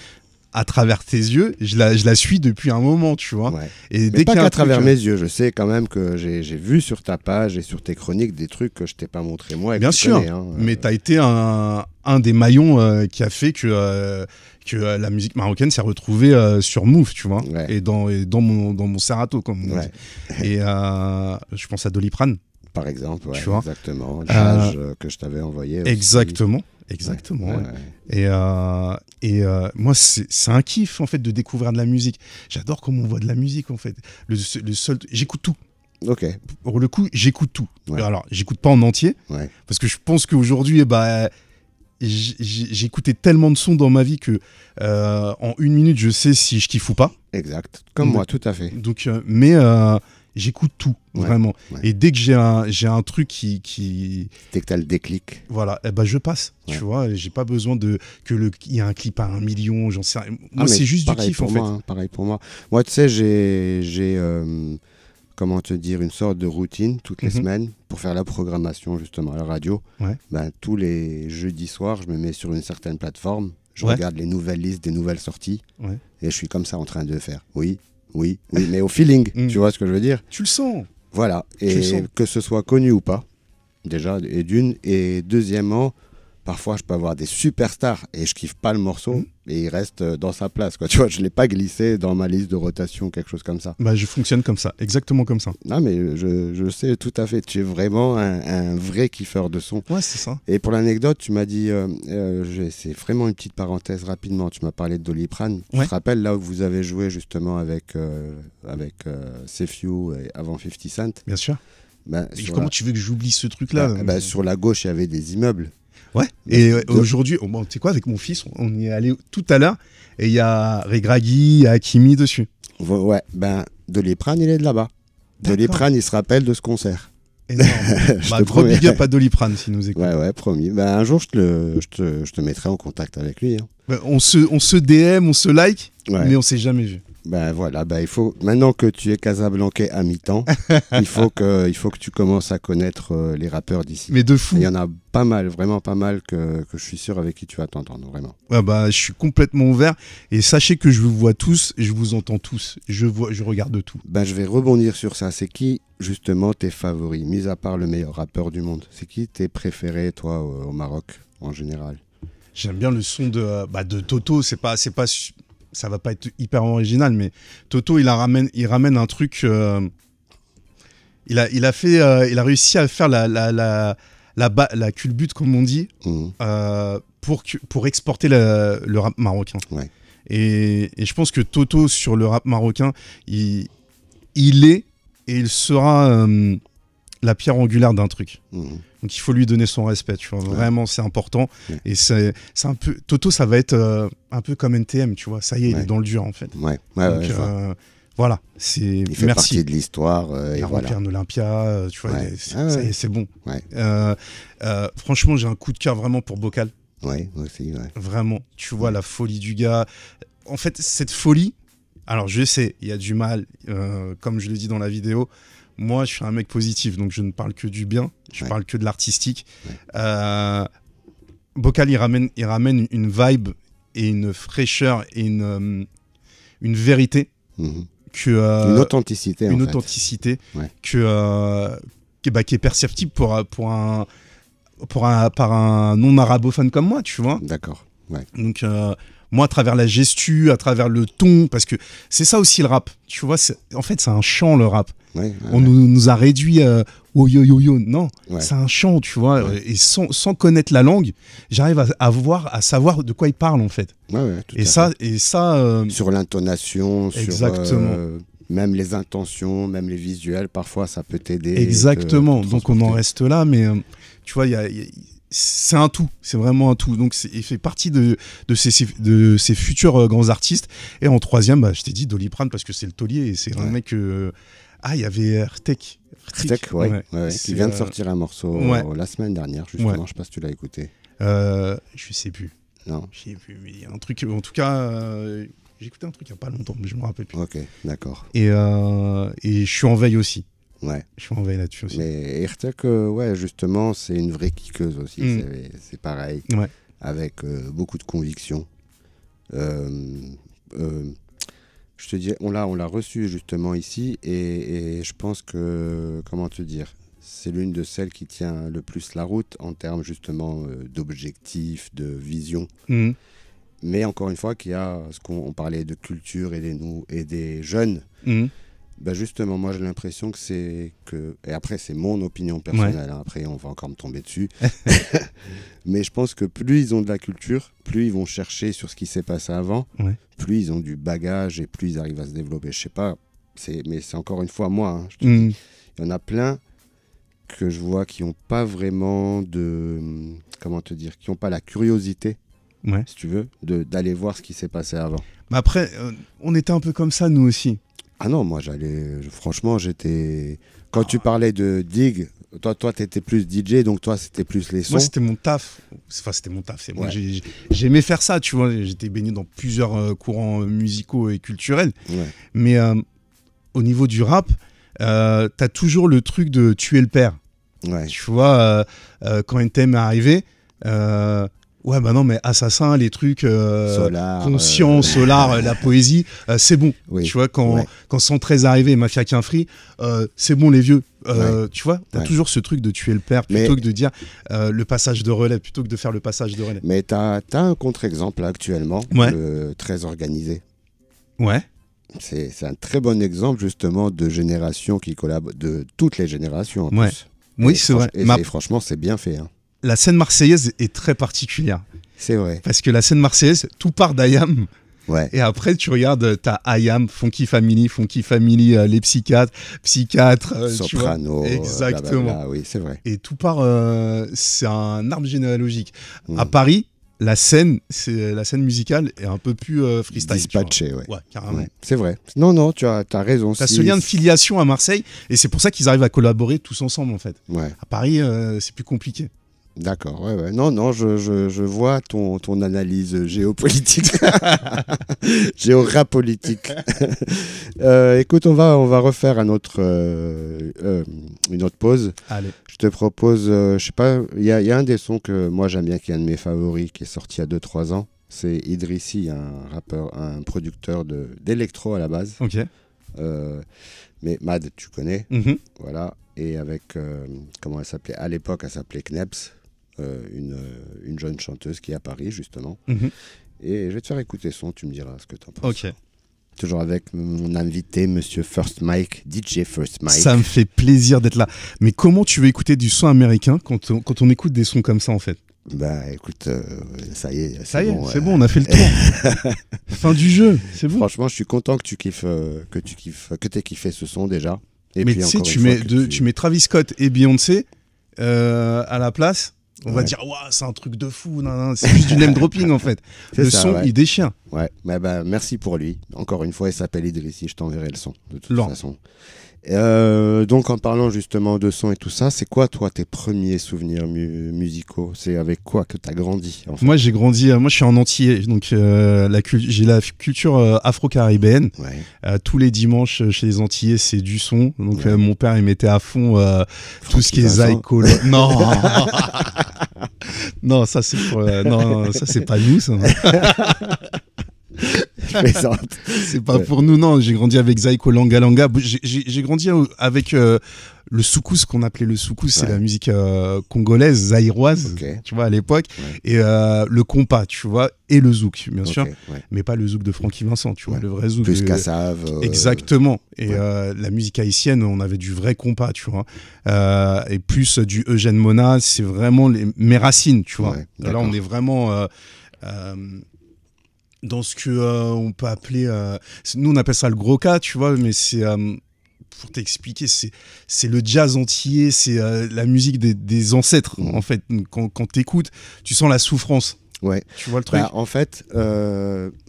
à travers tes yeux, je la suis depuis un moment, tu vois. Et mais pas qu'à travers mes yeux, je sais quand même que j'ai vu sur ta page et sur tes chroniques des trucs que je t'ai pas montré moi. Bien sûr, mais tu as été un des maillons qui a fait que la musique marocaine s'est retrouvée sur Move, tu vois, et dans mon Serato, comme on dit. Et je pense à Doliprane. Par exemple, tu vois, exactement. L'âge que je t'avais envoyé. Exactement. Et moi, c'est un kiff, en fait, de découvrir de la musique. J'adore comment on voit de la musique, en fait. J'écoute tout. Ok. Pour le coup, j'écoute tout. Alors, j'écoute pas en entier, parce que je pense qu'aujourd'hui, j'ai écouté tellement de sons dans ma vie que en une minute, je sais si je kiffe ou pas. Exact. Comme moi, tout à fait. Donc, J'écoute tout, vraiment. Ouais. Et dès que j'ai un truc qui... Dès que tu as le déclic. Voilà, je passe, tu vois. J'ai pas besoin qu'il y ait un clip à 1 million, j'en sais rien. Moi, c'est juste du kiff, en fait. Pareil pour moi. Moi, tu sais, j'ai comment te dire, une sorte de routine toutes les semaines pour faire la programmation, justement, à la radio. Ouais. Tous les jeudis soirs, je me mets sur une certaine plateforme. Je regarde les nouvelles listes des nouvelles sorties. Ouais. Et je suis comme ça en train de faire. Oui, mais au feeling, tu vois ce que je veux dire? Tu le sens. Voilà, et que ce soit connu ou pas, déjà, et deuxièmement, parfois je peux avoir des superstars et je kiffe pas le morceau et il reste dans sa place, quoi. Tu vois, je l'ai pas glissé dans ma liste de rotation, quelque chose comme ça. Je fonctionne comme ça, exactement comme ça. Non, mais je sais tout à fait, tu es vraiment un vrai kiffeur de son. Ouais, c'est ça. Et pour l'anecdote, tu m'as dit, c'est vraiment une petite parenthèse rapidement, tu m'as parlé de Doliprane. Tu te rappelles là où vous avez joué justement avec Sefiu et avant 50 Cent? Bien sûr. Comment tu veux que j'oublie ce truc-là? Sur la gauche, il y avait des immeubles. Ouais, et aujourd'hui, tu sais quoi, avec mon fils, on y est allé tout à l'heure, et il y a Regragui, il y a Hakimi dessus. Ouais, Doliprane, il est de là-bas. Doliprane, il se rappelle de ce concert. Énorme. Gros big up à Doliprane, s'il nous écoute. Ouais, promis. Un jour, je te mettrai en contact avec lui. Hein. On se DM, on se like, mais on s'est jamais vu. Voilà, il faut, maintenant que tu es casablancais à mi-temps, il faut que tu commences à connaître les rappeurs d'ici. Mais de fou. Il y en a pas mal, vraiment pas mal que je suis sûr avec qui tu vas t'entendre, vraiment. Je suis complètement ouvert et sachez que je vous vois tous et je vous entends tous. Je regarde tout. Je vais rebondir sur ça. C'est qui justement tes favoris, mis à part le meilleur rappeur du monde? C'est qui tes préférés, toi, au Maroc, en général? J'aime bien le son de Toto. Ça va pas être hyper original, mais Toto, il ramène un truc. Il a réussi à faire la culbute, comme on dit, pour exporter le rap marocain. Ouais. Et je pense que Toto, sur le rap marocain, il est et il sera la pierre angulaire d'un truc. Donc il faut lui donner son respect, tu vois. Vraiment, c'est important. Et c'est un peu... Toto, ça va être un peu comme NTM, tu vois. Ça y est, il est dans le dur, en fait. Donc, voilà. Il fait partie de l'histoire. Il a rempli un Olympia, tu vois. Ça y est, c'est bon. Franchement, j'ai un coup de cœur vraiment pour Bocal. Ouais, aussi, Vraiment. Tu vois la folie du gars. En fait, cette folie... Alors, je sais, il y a du mal, comme je l'ai dit dans la vidéo. Moi, je suis un mec positif, donc je ne parle que du bien, je parle que de l'artistique. Bocal, il ramène une vibe et une fraîcheur et une vérité. Une authenticité, une authenticité qui est perceptible par un non-arabophone comme moi, tu vois. D'accord. Ouais. Donc, moi, à travers la gestu, à travers le ton, parce que c'est ça aussi le rap. Tu vois, en fait, c'est un chant, le rap. On nous a réduit au yo-yo-yo. Non, c'est un chant, tu vois. Et sans connaître la langue, j'arrive à savoir de quoi il parle, en fait. Et ça, sur l'intonation, exactement. Sur même les intentions, même les visuels, parfois, ça peut t'aider. Exactement. Donc, on en reste là, mais tu vois, c'est un tout, c'est vraiment un tout. Donc il fait partie de ces futurs grands artistes. Et en troisième, je t'ai dit Doliprane parce que c'est le taulier et c'est un mec. Il y avait Rtek. Qui vient de sortir un morceau la semaine dernière, justement. Je sais pas si tu l'as écouté. Je sais plus. Non. Je sais plus, mais il y a un truc. En tout cas, j'ai écouté un truc il y a pas longtemps, mais je me rappelle plus. Ok, d'accord. Et je suis en veille aussi. Ouais. Je suis en veille là-dessus aussi. Mais Irtek, justement, c'est une vraie kickeuse aussi. C'est pareil. Avec beaucoup de conviction. Je te dis, on l'a reçu justement ici et je pense que, comment te dire, c'est l'une de celles qui tient le plus la route en termes justement d'objectifs, de vision. Mais encore une fois, qu'il y a ce qu'on parlait de culture et des jeunes. Justement, moi j'ai l'impression que et après c'est mon opinion personnelle, après on va encore me tomber dessus, mais je pense que plus ils ont de la culture, plus ils vont chercher sur ce qui s'est passé avant, plus ils ont du bagage et plus ils arrivent à se développer. Je sais pas, mais c'est encore une fois moi, je te dis, il y en a plein que je vois qui n'ont pas vraiment qui n'ont pas la curiosité, si tu veux, d'aller voir ce qui s'est passé avant. Mais après, on était un peu comme ça nous aussi. Ah non, moi franchement, j'étais... Quand tu parlais de dig, toi t'étais plus DJ, donc toi c'était plus les sons. Moi c'était mon taf. Enfin c'était mon taf. Moi j'aimais faire ça, tu vois. J'étais baigné dans plusieurs courants musicaux et culturels. Ouais. Mais au niveau du rap, t'as toujours le truc de tuer le père. Ouais. Tu vois, quand NTM est arrivé, ouais, bah non, mais Assassin, les trucs Solar, conscients, Solar, la poésie, c'est bon. Oui. Tu vois, quand 113 est arrivé, Mafia Qu'un Free, c'est bon, les vieux. Tu vois, t'as toujours ce truc de tuer le père plutôt que de dire le passage de relais, plutôt que de faire le passage de relais. Mais t'as un contre-exemple là, actuellement, très organisé. Ouais. C'est un très bon exemple justement de génération qui collabore, de toutes les générations en plus. Oui, c'est vrai. Et franchement, c'est bien fait. Hein. La scène marseillaise est très particulière. C'est vrai. Parce que la scène marseillaise, tout part d'Ayam. Ouais. Et après, tu regardes, t'as Ayam, Funky Family, les psychiatres, Soprano. Exactement. Blablabla, oui, c'est vrai. Et tout part, c'est un arbre généalogique. À Paris, la scène musicale est un peu plus freestyle. Dispatché, ouais. Ouais, carrément. Ouais. C'est vrai. Non, tu as raison. T'as ce lien de filiation à Marseille, et c'est pour ça qu'ils arrivent à collaborer tous ensemble, en fait. Ouais. À Paris, c'est plus compliqué. D'accord, ouais. Non, je vois ton analyse géopolitique, géorapolitique. Écoute, on va refaire une autre pause. Allez. Je te propose, je sais pas, il y a un des sons que moi j'aime bien, qui est un de mes favoris, qui est sorti il y a 2-3 ans. C'est Idrissi, un rappeur, un producteur d'électro à la base. Ok. Mais Mad, tu connais. Mm-hmm. Voilà. Et avec, comment elle s'appelait ? À l'époque, elle s'appelait Kneps. Une jeune chanteuse qui est à Paris justement. Et je vais te faire écouter son, tu me diras ce que tu en penses. Ok. Toujours avec mon invité, monsieur First Mike, DJ First Mike. Ça me fait plaisir d'être là. Mais comment tu veux écouter du son américain quand on écoute des sons comme ça en fait ? Bah écoute, ça y est, c'est bon, on a fait le tour. Fin du jeu, c'est bon. Franchement, je suis content que tu t'aies kiffé ce son déjà. Et mais tu sais, tu mets Travis Scott et Beyoncé à la place. On va dire, waouh, c'est un truc de fou. Non, c'est juste du name dropping en fait. Le son, il déchire. Ouais, bah, merci pour lui. Encore une fois, il s'appelle Idrissi. Je t'enverrai le son de toute façon. Donc, en parlant justement de son et tout ça, c'est quoi, toi, tes premiers souvenirs musicaux ? C'est avec quoi que tu as grandi en fait ? Moi, je suis en Antillais. Donc, j'ai la culture afro-caribéenne. Ouais. Tous les dimanches, chez les Antillais, c'est du son. Donc, mon père, il mettait à fond tout ce qui est Zyko. Non Non, ça, c'est pour... non, ça, c'est pas nous, ça. C'est pas pour nous, non. J'ai grandi avec Zyko Langa Langa. J'ai grandi avec le soukous, qu'on appelait le soukous. C'est la musique congolaise, zaïroise, tu vois, à l'époque. Et le compas, tu vois, et le zouk, bien sûr. Mais pas le zouk de Francky Vincent, tu vois, le vrai zouk. Plus Kassav. Exactement. Et la musique haïtienne, on avait du vrai compas, tu vois. Et plus du Eugène Mona, c'est vraiment mes racines, tu vois. Là, on est vraiment... dans ce que on peut appeler nous on appelle ça le gros cas, tu vois, mais c'est pour t'expliquer, c'est le jazz antillais, c'est la musique des ancêtres en fait. Quand t'écoutes, tu sens la souffrance. Ouais. Tu vois le truc. En fait,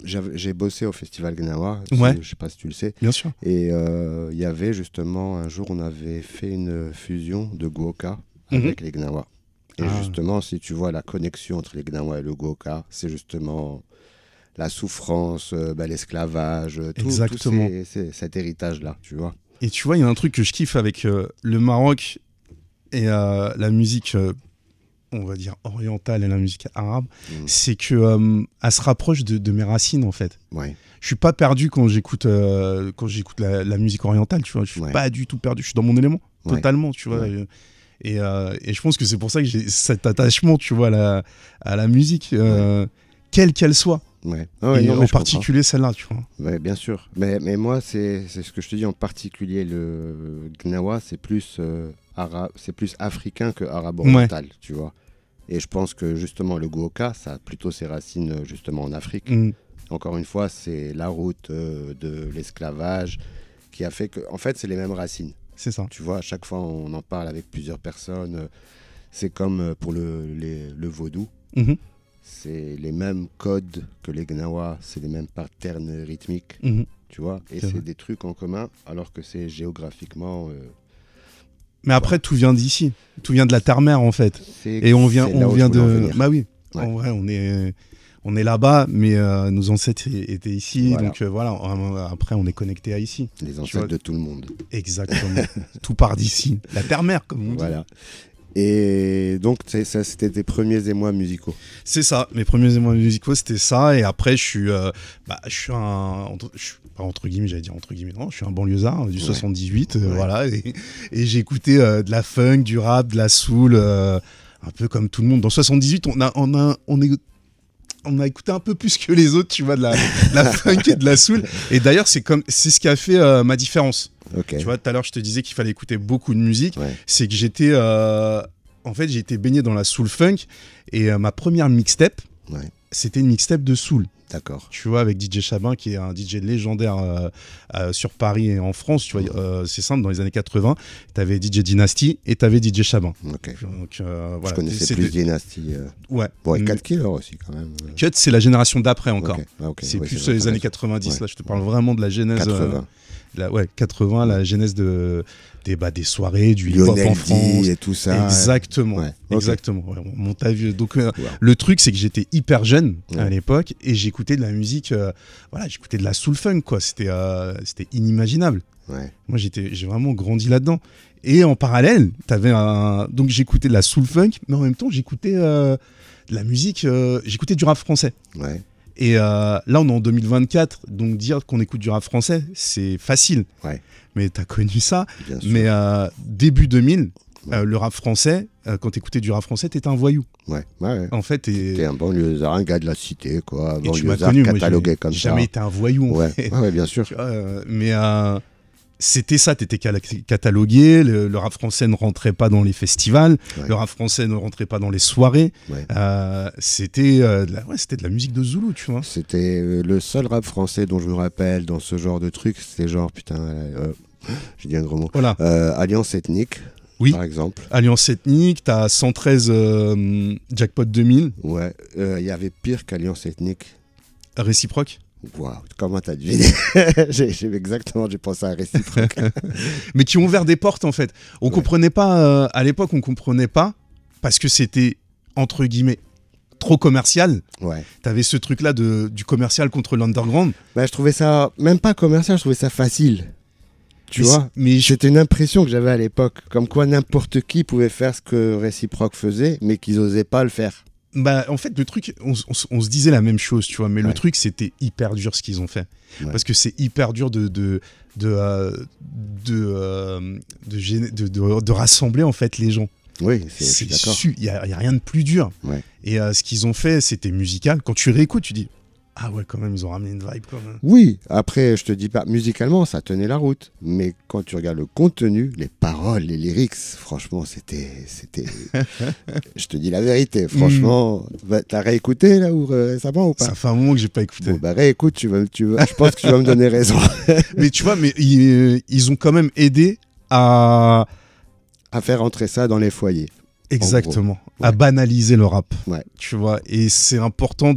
j'ai bossé au Festival Gnawa, je sais pas si tu le sais. Bien sûr. Et il y avait justement un jour, on avait fait une fusion de Gwoka avec les Gnawa. Et justement, si tu vois la connexion entre les Gnawa et le Gwoka, c'est justement la souffrance, l'esclavage, tout cet héritage-là, tu vois. Et tu vois, il y a un truc que je kiffe avec le Maroc et la musique, on va dire, orientale et la musique arabe, c'est que elle se rapproche de mes racines, en fait. Ouais. Je suis pas perdu quand j'écoute la musique orientale, tu vois. Je suis pas du tout perdu, je suis dans mon élément, totalement, tu vois. Et je pense que c'est pour ça que j'ai cet attachement, tu vois, à la musique, quelle qu'elle soit. Ouais. Et en particulier celle-là, tu vois. Ouais, bien sûr. Mais moi, c'est ce que je te dis, en particulier le Gnawa, c'est plus africain que arabo-oriental, tu vois. Et je pense que justement le Gwoka, ça a plutôt ses racines justement en Afrique. Encore une fois, c'est la route de l'esclavage qui a fait que, en fait, c'est les mêmes racines. C'est ça. Tu vois, à chaque fois, on en parle avec plusieurs personnes. C'est comme pour le vaudou. C'est les mêmes codes que les Gnawa, c'est les mêmes patterns rythmiques. tu vois. Et c'est des trucs en commun, alors que c'est géographiquement... Mais après, tout vient d'ici. Tout vient de la terre-mère, en fait. Et on vient de... Bah oui, en vrai, on est là-bas, mais nos ancêtres étaient ici. Voilà. Donc voilà, après, on est connecté à ici. Les ancêtres de tout le monde. Exactement. Tout part d'ici. La terre-mère, comme on dit. Voilà. Et donc, ça, c'était tes premiers émois musicaux. C'est ça, mes premiers émois musicaux, c'était ça. Et après, je suis pas entre guillemets, j'allais dire entre guillemets, non, je suis un banlieusard du 78, voilà. Et j'ai écouté de la funk, du rap, de la soul, un peu comme tout le monde. Dans 78, on a écouté un peu plus que les autres, tu vois, de la funk et de la soul. Et d'ailleurs, c'est ce qui a fait ma différence. Okay. Tu vois, tout à l'heure, je te disais qu'il fallait écouter beaucoup de musique. C'est que j'étais... en fait, j'ai été baigné dans la soul funk. Et ma première mixtape, c'était une mixtape de soul. D'accord. Tu vois, avec DJ Chabin, qui est un DJ légendaire sur Paris et en France. Tu vois, c'est simple, dans les années 80, tu avais DJ Dynasty et tu avais DJ Chabin. Okay. Donc, voilà. Je connaissais plus Dynasty. Ouais. Bon, et Cut Killer aussi, quand même. Cut, c'est la génération d'après encore. Okay. C'est plus les années 90. Là, je te parle vraiment de la genèse. 80. 80, la genèse des soirées, du hip-hop en France. Et tout ça. Exactement. Exactement. Ouais, on monte à vieux. Donc, le truc, c'est que j'étais hyper jeune à l'époque et j'écoutais de la musique, j'écoutais de la soul funk, quoi. C'était inimaginable. Moi, j'ai vraiment grandi là-dedans. Et en parallèle, donc j'écoutais de la soul funk, mais en même temps, j'écoutais de la musique, j'écoutais du rap français. Et là, on est en 2024, donc dire qu'on écoute du rap français, c'est facile. Mais t'as connu ça. Mais début 2000, le rap français, quand t'écoutais du rap français, t'étais un voyou. En fait, t'es un banlieusard, un gars de la cité, quoi. Et tu m'as connu, catalogué comme ça. J'ai jamais été un voyou, en fait. Bien sûr. Mais c'était ça, t'étais catalogué, le rap français ne rentrait pas dans les festivals, le rap français ne rentrait pas dans les soirées, c'était de la musique de Zoulou, tu vois. C'était le seul rap français dont je me rappelle dans ce genre de truc, c'était genre, j'ai dit un gros mot, Alliance Ethnique, par exemple. Alliance Ethnique, t'as 113 Jackpot 2000. Il y avait pire qu'Alliance Ethnique. Réciproque. Wow, comment t'as deviné? J'ai pensé à Réciproque. Mais qui ont ouvert des portes, en fait. On comprenait pas, à l'époque, on comprenait pas, parce que c'était, entre guillemets, trop commercial. T'avais ce truc-là du commercial contre l'underground. Je trouvais ça, même pas commercial, je trouvais ça facile. Tu vois, c'était une impression que j'avais à l'époque, comme quoi n'importe qui pouvait faire ce que Réciproque faisait, mais qu'ils osaient pas le faire. En fait, le truc, on se disait la même chose, tu vois, mais le truc, c'était hyper dur ce qu'ils ont fait. Parce que c'est hyper dur de rassembler, en fait, les gens. Oui, je suis d'accord. Il n'y a rien de plus dur. Et ce qu'ils ont fait, c'était musical. Quand tu réécoutes, tu dis... Ah ouais, quand même, ils ont ramené une vibe quand même. Oui, après, je te dis pas, musicalement, ça tenait la route. Mais quand tu regardes le contenu, les paroles, les lyrics, franchement, c'était... Je te dis la vérité, franchement. T'as réécouté, là, récemment ou pas? Ça fait un moment que j'ai pas écouté. Bon, réécoute, je pense que tu vas me donner raison. Mais tu vois, ils ont quand même aidé à faire entrer ça dans les foyers. Exactement, à banaliser le rap, tu vois, et c'est important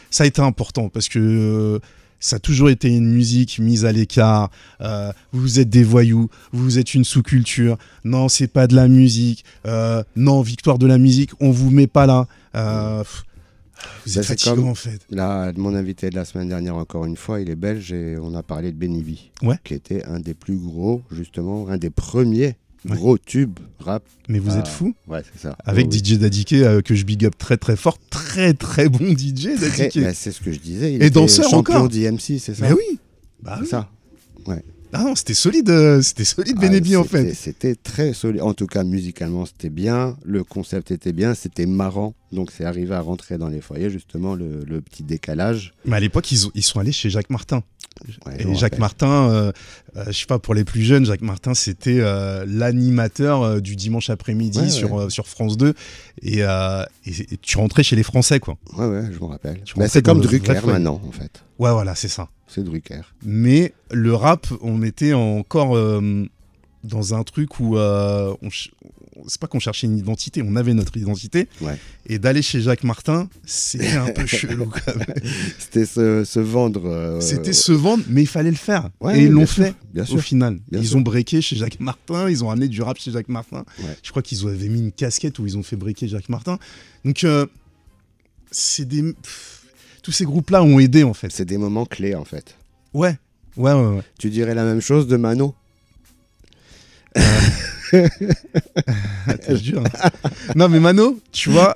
ça a été important parce que ça a toujours été une musique mise à l'écart, vous êtes des voyous, vous êtes une sous-culture, non c'est pas de la musique, non victoire de la musique, on vous met pas là, vous êtes fatigant en fait. Là, mon invité de la semaine dernière, encore une fois, il est belge et on a parlé de Benny B, qui était un des plus gros, justement, un des premiers gros tube rap. Mais vous êtes fous? C'est ça. Avec DJ Dadiké, que je big up très très fort, très très bon DJ Dadiké. C'est ce que je disais. Et danseur champion encore. d'IMC, c'est ça? Mais oui. C'est ça. Ah non, c'était solide Benny en fait. C'était très solide. En tout cas, musicalement, c'était bien. Le concept était bien. C'était marrant. Donc, c'est arrivé à rentrer dans les foyers, justement, le petit décalage. Mais à l'époque, ils sont allés chez Jacques Martin. Et Jacques Martin, je sais pas, pour les plus jeunes, Jacques Martin, c'était l'animateur du dimanche après-midi sur France 2. Et tu rentrais chez les Français, quoi. Ouais, je me rappelle. C'est comme Drucker maintenant, en fait. Ouais, voilà, c'est ça. C'est Drucker. Mais le rap, on était encore dans un truc où c'est pas qu'on cherchait une identité, on avait notre identité. Ouais. Et d'aller chez Jacques Martin, c'était un peu chelou quand même. C'était se vendre. C'était se vendre, mais il fallait le faire. Ouais, et ils l'ont sûr, fait bien au sûr. final. Bien ils sûr. ont breaké chez Jacques Martin, ils ont amené du rap chez Jacques Martin. Ouais. Je crois qu'ils avaient mis une casquette où ils ont fait breaker Jacques Martin. Donc, c'est des... tous ces groupes-là ont aidé en fait. C'est des moments clés en fait. Ouais. Tu dirais la même chose de Mano? C'est dur. Hein. Non mais Mano, tu vois,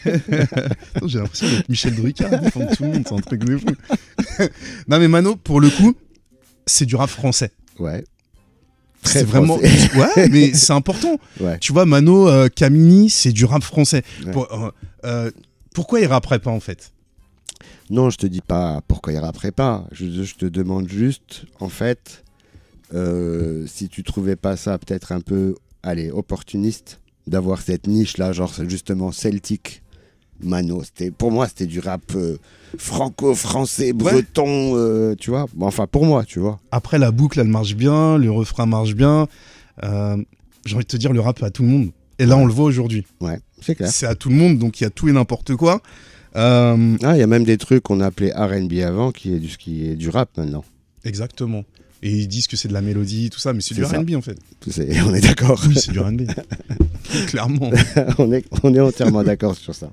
j'ai l'impression d'être Michel Drucker à défendre tout le monde, c'est un truc de fou. Non mais Mano, pour le coup, c'est du rap français. Ouais. C'est vraiment... Ouais, mais c'est important. Ouais. Tu vois, Mano, Camini, c'est du rap français. Ouais. Pourquoi il rapperait pas en fait? Non, je te dis pas pourquoi il rapperait pas. Je te demande juste, en fait, si tu trouvais pas ça peut-être un peu, allez, opportuniste d'avoir cette niche-là, genre justement celtique. Mano, pour moi, c'était du rap franco-français, breton, tu vois. Bon, enfin, pour moi, tu vois. Après, la boucle, elle marche bien, le refrain marche bien. J'ai envie de te dire, le rap est à tout le monde. Et là, on le voit aujourd'hui. Ouais, c'est clair. C'est à tout le monde, donc il y a tout et n'importe quoi. Il y a même des trucs qu'on appelait R&B avant, qui est du rap maintenant. Exactement. Et ils disent que c'est de la mélodie, tout ça, mais c'est du R&B en fait. On est d'accord. Oui, c'est du R&B. Clairement. on est entièrement d'accord sur ça.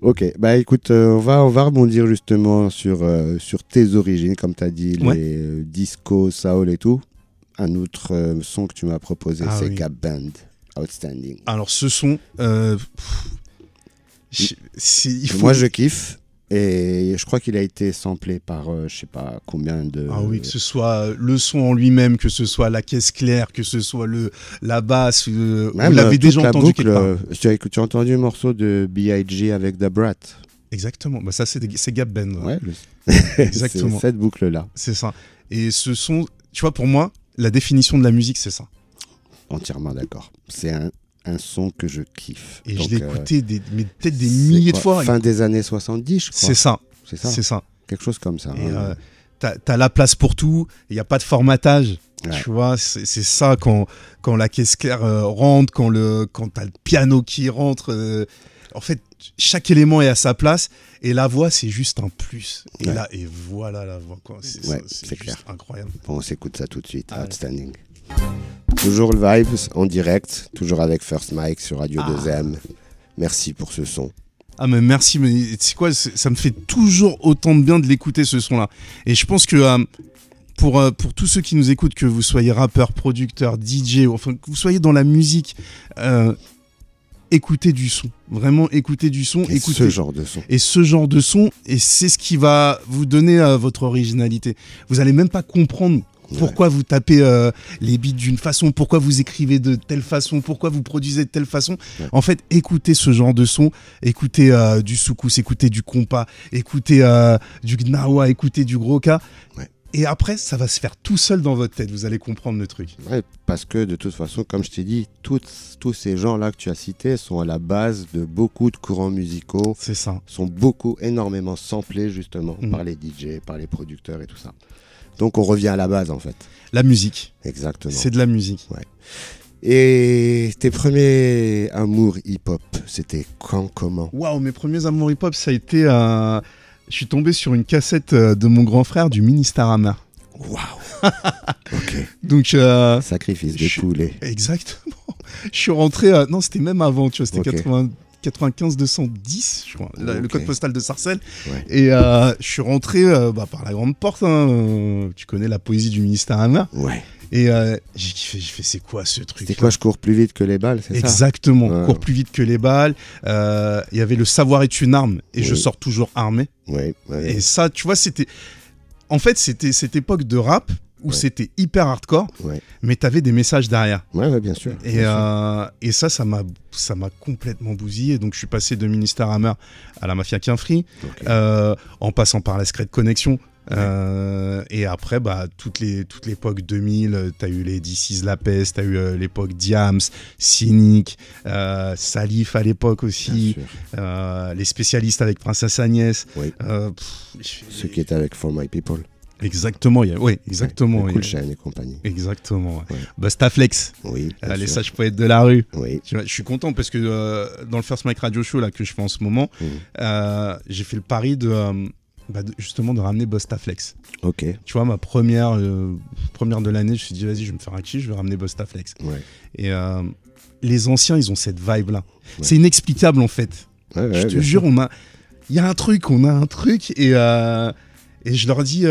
Ok, bah écoute, on va rebondir justement sur tes origines, comme tu as dit, les disco, soul et tout. Un autre son que tu m'as proposé, c'est Gap Band, Outstanding. Alors ce son, moi je kiffe. Et je crois qu'il a été samplé par je sais pas combien de... Ah oui, que ce soit le son en lui-même, que ce soit la caisse claire, que ce soit la basse, vous l'avez déjà entendu quelque part. Tu as entendu le morceau de B.I.G. avec Da Brat? Exactement, bah ça c'est Gap Band. Ouais, exactement. C'est cette boucle-là. C'est ça. Et ce son, tu vois, pour moi, la définition de la musique, c'est ça. Entièrement d'accord. C'est un son que je kiffe. Et donc, je l'ai écouté peut-être des milliers de fois. Fin des années 70, je crois. C'est ça. Quelque chose comme ça. Et t'as la place pour tout, il n'y a pas de formatage. Ouais. Tu vois, c'est ça quand la caisse claire rentre, quand t'as le piano qui rentre. En fait, chaque élément est à sa place et la voix, c'est juste un plus. Et voilà la voix. C'est clair. Incroyable. Bon, on s'écoute ça tout de suite. Outstanding. Toujours le Vibes en direct, toujours avec First Mike sur Radio 2M. Merci pour ce son. Ah mais merci, mais tu sais quoi, ça me fait toujours autant de bien de l'écouter ce son-là. Et je pense que pour tous ceux qui nous écoutent, que vous soyez rappeur, producteur, DJ, enfin que vous soyez dans la musique, écoutez du son. Vraiment écoutez du son. Écoutez ce genre de son. Et ce genre de son, et c'est ce qui va vous donner votre originalité. Vous n'allez même pas comprendre pourquoi vous tapez les beats d'une façon, pourquoi vous écrivez de telle façon, pourquoi vous produisez de telle façon. Ouais. En fait, écoutez ce genre de son, écoutez du soukous, écoutez du compas, écoutez du gnawa, écoutez du gros cas. Ouais. Et après, ça va se faire tout seul dans votre tête, vous allez comprendre le truc. Ouais, parce que de toute façon, comme je t'ai dit, tous ces gens-là que tu as cités sont à la base de beaucoup de courants musicaux. C'est ça. Sont énormément samplés justement par les DJ, par les producteurs et tout ça. Donc on revient à la base en fait. La musique. Exactement. C'est de la musique. Ouais. Et tes premiers amours hip-hop, c'était quand, comment? Waouh, mes premiers amours hip-hop, ça a été... Je suis tombé sur une cassette de mon grand frère du Ministère Hammer. Waouh. Ok. Donc... Sacrifice des poulets. Exactement. Je suis rentré... non, c'était même avant, tu vois, c'était 95 210, je crois, le code postal de Sarcelles. Ouais. Et je suis rentré par la grande porte. Tu connais la poésie du Ministère Hammer. Ouais. Et j'ai kiffé, j'ai fait c'est quoi ce truc? C'est quoi, je cours plus vite que les balles, c'est ça? Exactement, cours plus vite que les balles. Il y avait le savoir est une arme et je sors toujours armé. Ouais. Et ça, tu vois, c'était cette époque de rap où c'était hyper hardcore, mais t'avais des messages derrière. Ouais, bien sûr. Et ça m'a complètement bousillé. Donc je suis passé de Ministère Hammer à la Mafia Quinfri, en passant par la Secret Connection. Et après, toute l'époque 2000, t'as eu les DC's La Peste, t'as eu l'époque Diams, Cynic, Salif à l'époque aussi, les spécialistes avec Princesse Agnès. Ceux qui étaient avec For My People. Exactement, oui, exactement. Cool Chain et compagnie. Exactement. Ouais. Bustaflex. Oui. Les sages poètes de la rue. Oui. Je suis content parce que dans le First Mic Radio Show là, que je fais en ce moment, j'ai fait le pari justement de ramener Bustaflex. Ok. Tu vois, ma première de l'année, je me suis dit, vas-y, je vais me faire un kiff, je vais ramener Bustaflex. Ouais. Et les anciens, ils ont cette vibe-là. Ouais. C'est inexplicable, en fait. Je te jure, il y a un truc, et je leur dis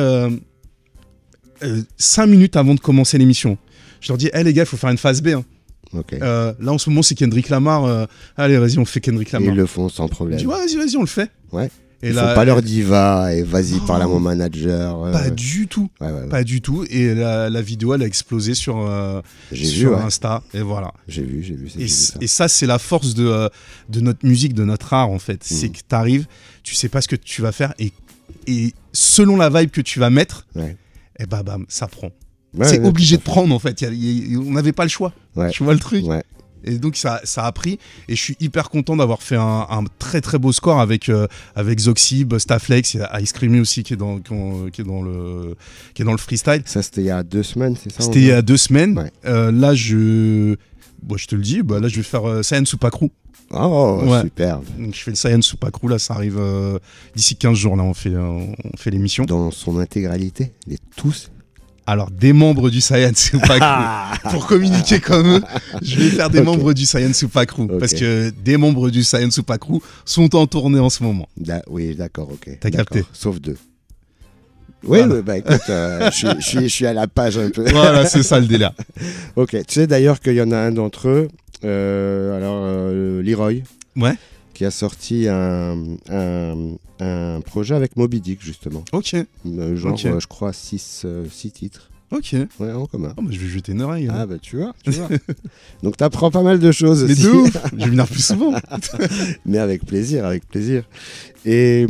5 minutes avant de commencer l'émission. Je leur dis, les gars, il faut faire une phase B. Hein. Okay. Là, en ce moment, c'est Kendrick Lamar. Allez, vas-y, on fait Kendrick Lamar. Et ils le font sans problème. Je dis, ouais, vas-y, on le fait. Ouais. Il faut pas leur dire va et vas-y parle à mon manager. Pas du tout. Pas du tout. Et la vidéo, elle a explosé sur Insta. Et voilà. J'ai vu. Et ça, c'est la force de notre musique, de notre art, en fait. C'est que t'arrives, tu sais pas ce que tu vas faire et selon la vibe que tu vas mettre, et bam, ça prend. C'est obligé de prendre, en fait. On n'avait pas le choix. Tu vois le truc ? Et donc ça a pris et je suis hyper content d'avoir fait un très très beau score avec Zoxy, Bustaflex et Ice Creamy aussi qui est dans le freestyle. Ça c'était il y a 2 semaines, c'est ça? C'était il y a 2 semaines. Là je te le dis, là je vais faire Saiyan Super Crew. Oh superbe. Donc je fais le Saiyan Super Crew, là ça arrive d'ici 15 jours, là on fait l'émission. Dans son intégralité, tous. Alors, des membres du Saiyan Super Crew. Pour communiquer comme eux, je vais faire des membres du Saiyan Super Crew. Parce que des membres du Saiyan Super Crew sont en tournée en ce moment. Oui, d'accord, ok. T'as capté. Sauf 2. Oui, écoute, je suis à la page un peu. Voilà, c'est ça le délire. Ok, tu sais d'ailleurs qu'il y en a un d'entre eux, Leroy. Ouais. Qui a sorti un projet avec Moby Dick, justement. Ok. Je crois 6 titres. Ok. Ouais, en commun. Je vais jeter une oreille. Ah, tu vois. Donc, t'apprends pas mal de choses aussi. Mais de ouf. Je vais venir plus souvent. Mais avec plaisir. Et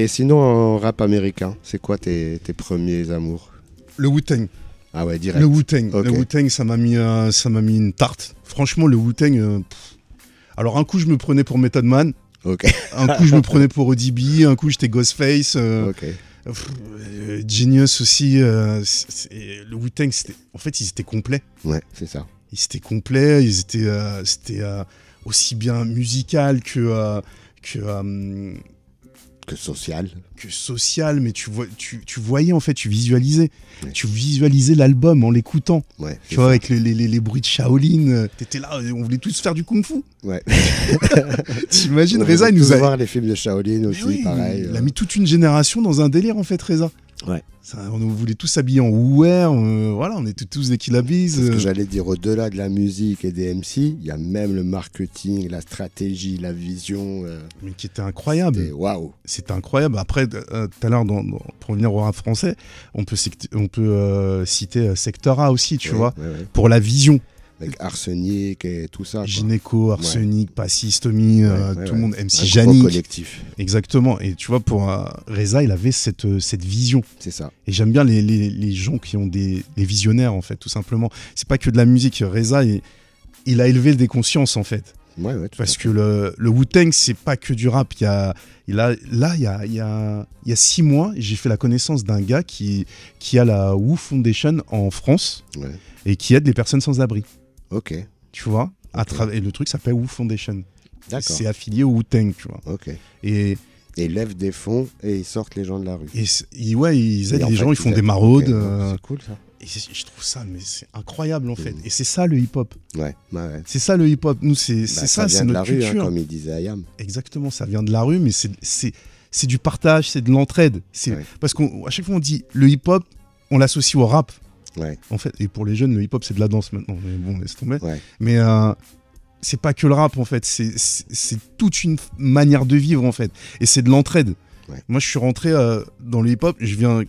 sinon, en rap américain, c'est quoi tes premiers amours? Le Wu-Tang. Ah ouais, direct. Le Wu-Tang. Okay. Le Wu-Tang, ça m'a mis une tarte. Franchement, le Wu-Tang... Alors un coup je me prenais pour Method Man, un coup je me prenais pour ODB, un coup j'étais Ghostface, Genius aussi. Le Wu-Tang, en fait ils étaient complets. Ouais, c'est ça. Ils étaient complets, c'était aussi bien musical que social, mais tu voyais en fait, tu visualisais. Ouais. Tu visualisais l'album en l'écoutant. Ouais, tu vois, avec les bruits de Shaolin, t'étais là, on voulait tous faire du kung-fu. Ouais. T'imagines, Reza, il nous a... voir les films de Shaolin aussi, pareil. Il a mis toute une génération dans un délire en fait, Reza. Ouais. On voulait tous s'habiller en Wu-Wear, on était tous des Killabiz. Ce que j'allais dire, au-delà de la musique et des MC, il y a même le marketing, la stratégie, la vision. Mais qui était incroyable. Waouh. C'était incroyable. Après, tout à l'heure, pour revenir au rap français, on peut citer Secteur A aussi, tu vois, pour la vision. Avec Arsenic et tout ça. Gynéco, Arsenic, Passis, Tommy, tout le monde, MC un Janik. Collectif. Exactement. Et tu vois, pour Reza, il avait cette vision. C'est ça. Et j'aime bien les gens qui ont les visionnaires, en fait, tout simplement. C'est pas que de la musique. Reza, il a élevé des consciences, en fait. Ouais, parce que le Wu-Tang, c'est pas que du rap. Il y a 6 mois, j'ai fait la connaissance d'un gars qui a la Wu Foundation en France et qui aide les personnes sans abri. Ok. Tu vois, et le truc s'appelle Wu Foundation. D'accord. C'est affilié au Wu-Tang, tu vois. Ok. Et ils lèvent des fonds et ils sortent les gens de la rue. Ils aident les gens, ils font des maraudes. C'est cool ça. Et je trouve ça, mais c'est incroyable en fait. Et c'est ça le hip-hop. Ouais. C'est ça le hip-hop. Nous, c'est ça, c'est notre culture. Ça vient de la rue, comme il disait Ayam. Exactement, ça vient de la rue, mais c'est du partage, c'est de l'entraide. Parce qu'à chaque fois on dit le hip-hop, on l'associe au rap. Ouais. En fait, et pour les jeunes, le hip-hop c'est de la danse maintenant. Mais bon, laisse tomber. Ouais. Mais c'est pas que le rap en fait, c'est toute une manière de vivre en fait. Et c'est de l'entraide. Ouais. Moi, je suis rentré dans le hip-hop.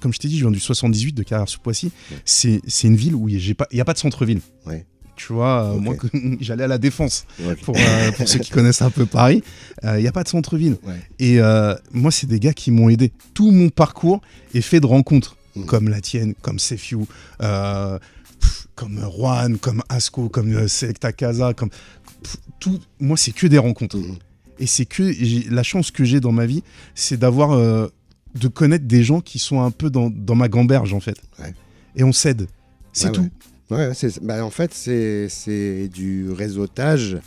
Comme je t'ai dit, je viens du 78 de Carrière-sous-Poissy. Ouais. C'est une ville où il n'y a pas de centre-ville. Ouais. Tu vois, moi, j'allais à la Défense. Pour ceux qui connaissent un peu Paris, il n'y a pas de centre-ville. Ouais. Et moi, c'est des gars qui m'ont aidé. Tout mon parcours est fait de rencontres, comme la tienne, comme Sefiu, comme Juan, comme Asko, comme Selecta Casa, comme tout. Moi, c'est que des rencontres. Et c'est que la chance que j'ai dans ma vie, c'est d'avoir de connaître des gens qui sont un peu dans ma gamberge, en fait. Ouais. Et on s'aide. C'est tout. Ouais, en fait, c'est du réseautage,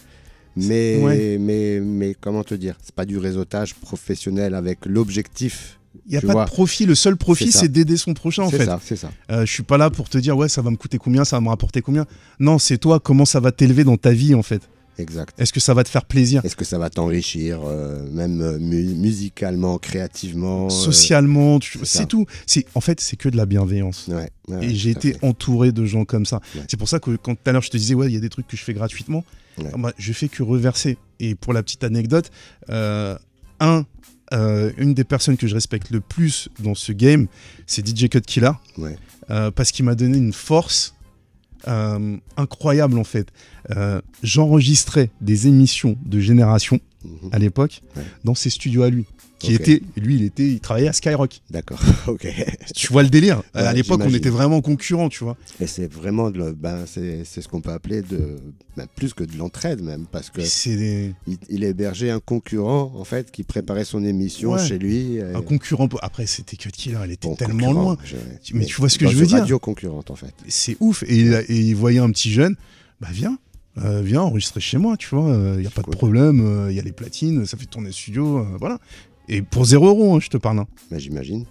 mais comment te dire? C'est pas du réseautage professionnel avec l'objectif. Il n'y a pas de profit. Le seul profit, c'est d'aider son prochain, en fait. C'est ça. Je suis pas là pour te dire, ouais, ça va me coûter combien, ça va me rapporter combien. Non, c'est toi, comment ça va t'élever dans ta vie, en fait. Exact. Est-ce que ça va te faire plaisir? Est-ce que ça va t'enrichir, même musicalement, créativement, socialement, c'est tout. En fait, c'est que de la bienveillance. Et j'ai été entouré de gens comme ça. Ouais. C'est pour ça que quand tout à l'heure je te disais, ouais, il y a des trucs que je fais gratuitement, je fais que reverser. Et pour la petite anecdote, une des personnes que je respecte le plus dans ce game, c'est DJ Cut Killer, parce qu'il m'a donné une force incroyable, en fait. J'enregistrais des émissions de Génération à l'époque dans ses studios à lui. Il travaillait à Skyrock. D'accord, ok. Tu vois le délire. À l'époque, on était vraiment concurrents, tu vois. Et c'est vraiment, c'est ce qu'on peut appeler plus que de l'entraide même, parce que il hébergeait un concurrent en fait qui préparait son émission chez lui. Un concurrent. Après, c'était Cut Killer, elle était tellement loin. Mais tu vois ce que je veux dire. Radio concurrente en fait. C'est ouf. Et il voyait un petit jeune. Viens enregistrer chez moi, tu vois. Il y a pas de problème. Il y a les platines, ça fait tourner le studio, voilà. Et pour 0 €, je te parle. Hein. J'imagine.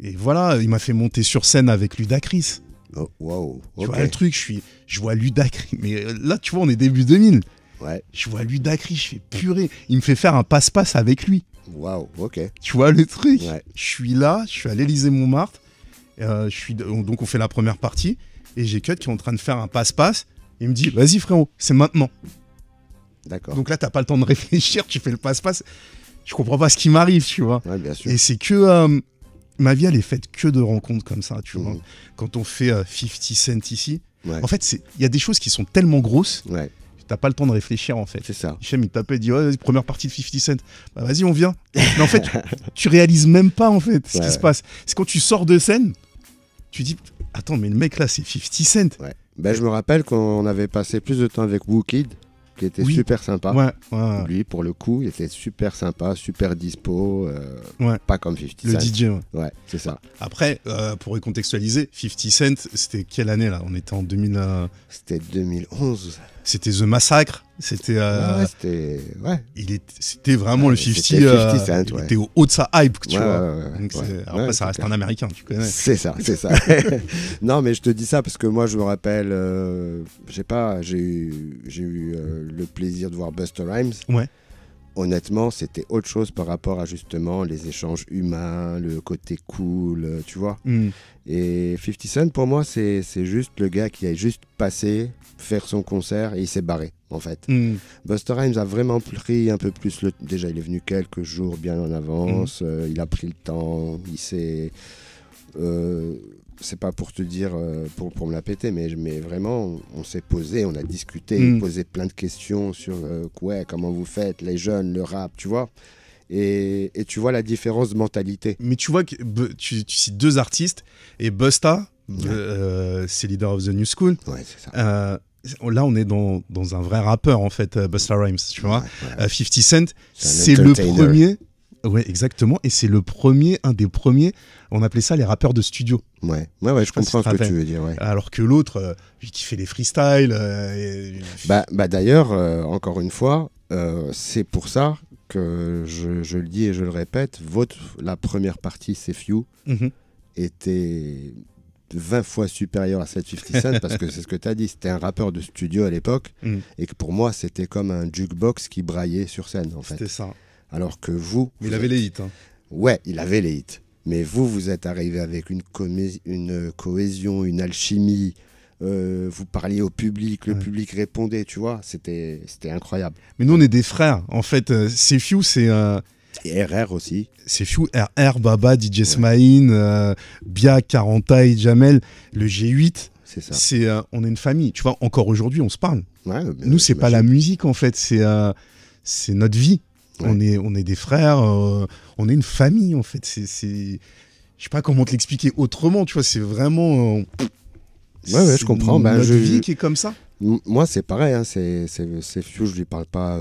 Et voilà, il m'a fait monter sur scène avec Ludacris. Oh, wow. Tu vois le truc, je vois Ludacris. Mais là, tu vois, on est début 2000. Ouais. Je vois Ludacris, je fais purée. Il me fait faire un passe-passe avec lui. Waouh, ok. Tu vois le truc. Ouais. Je suis là, je suis à l'Élysée-Montmartre. Donc, on fait la première partie. Et j'ai Cut qui est en train de faire un passe-passe. Il me dit, vas-y frérot, c'est maintenant. D'accord. Donc là, t'as pas le temps de réfléchir, tu fais le passe-passe. Je comprends pas ce qui m'arrive, tu vois. Ouais, bien sûr. Et c'est que ma vie, elle est faite que de rencontres comme ça, tu vois. Quand on fait 50 Cent ici, en fait, il y a des choses qui sont tellement grosses, t'as pas le temps de réfléchir, en fait. C'est ça. Hichem, il t'appelle, il dit, ouais, première partie de 50 Cent. Vas-y, on vient. Mais en fait, tu réalises même pas, en fait, ce qui se passe. C'est quand tu sors de scène, tu dis, attends, mais le mec là, c'est 50 Cent. Ouais. Je me rappelle qu'on avait passé plus de temps avec Wookid, qui était super sympa. Ouais. Lui, pour le coup, il était super sympa, super dispo, pas comme 50 Cent. Le DJ, ouais, c'est ça. Après, pour recontextualiser, 50 Cent, c'était quelle année là? On était en 2000. C'était 2011. C'était The Massacre. C'était. C'était vraiment le 50. C'était 50 Cent, il était au haut de sa hype, tu vois. Donc après, ça reste un Américain, tu connais. C'est ça. Non, mais je te dis ça parce que moi, je me rappelle, je sais pas, j'ai eu le plaisir de voir Busta Rhymes. Ouais. Honnêtement, c'était autre chose par rapport à justement les échanges humains, le côté cool, tu vois. Et 50 Cent, pour moi, c'est juste le gars qui a juste passé, faire son concert et il s'est barré, en fait. Busta Rhymes a vraiment pris un peu plus déjà, il est venu quelques jours bien en avance, il a pris le temps, il s'est... c'est pas pour te dire, pour me la péter, mais vraiment, on s'est posé, on a discuté, il posait plein de questions sur comment vous faites, les jeunes, le rap, tu vois. Et tu vois la différence de mentalité. Mais tu vois que tu cites 2 artistes, et Busta, c'est Leader of the New School. Ouais, c'est ça. Là, on est dans un vrai rappeur, en fait, Busta Rhymes, tu vois. 50 Cent, c'est le premier... Ouais, exactement. Et c'est un des premiers, on appelait ça les rappeurs de studio. Ouais, je comprends ce que tu veux dire. Ouais. Alors que l'autre, qui fait les freestyles. D'ailleurs, encore une fois, c'est pour ça que je le dis et je le répète, la première partie, c'est Few, était 20 fois supérieure à cette 50 Cent parce que c'est ce que tu as dit, c'était un rappeur de studio à l'époque et que pour moi, c'était comme un jukebox qui braillait sur scène, en fait. C'était ça. Alors que vous... Mais il avait les hits. Hein. Ouais, il avait les hits. Mais vous êtes arrivé avec une cohésion, une alchimie. Vous parliez au public, le public répondait, tu vois. C'était incroyable. Mais nous, on est des frères. En fait, c'est Few, c'est... Et RR aussi. C'est Few, RR, Baba, DJ Smaïn, Bia, Karantaï, Jamel, le G8. C'est ça. On est une famille. Tu vois, encore aujourd'hui, on se parle. Ouais, nous, c'est pas la musique, en fait. C'est notre vie. Ouais. On est des frères, on est une famille, en fait. Je sais pas comment te l'expliquer autrement, tu vois, c'est vraiment... Ouais, je comprends. Notre vie qui est comme ça. Moi, c'est pareil. Hein, c'est Few, je lui parle pas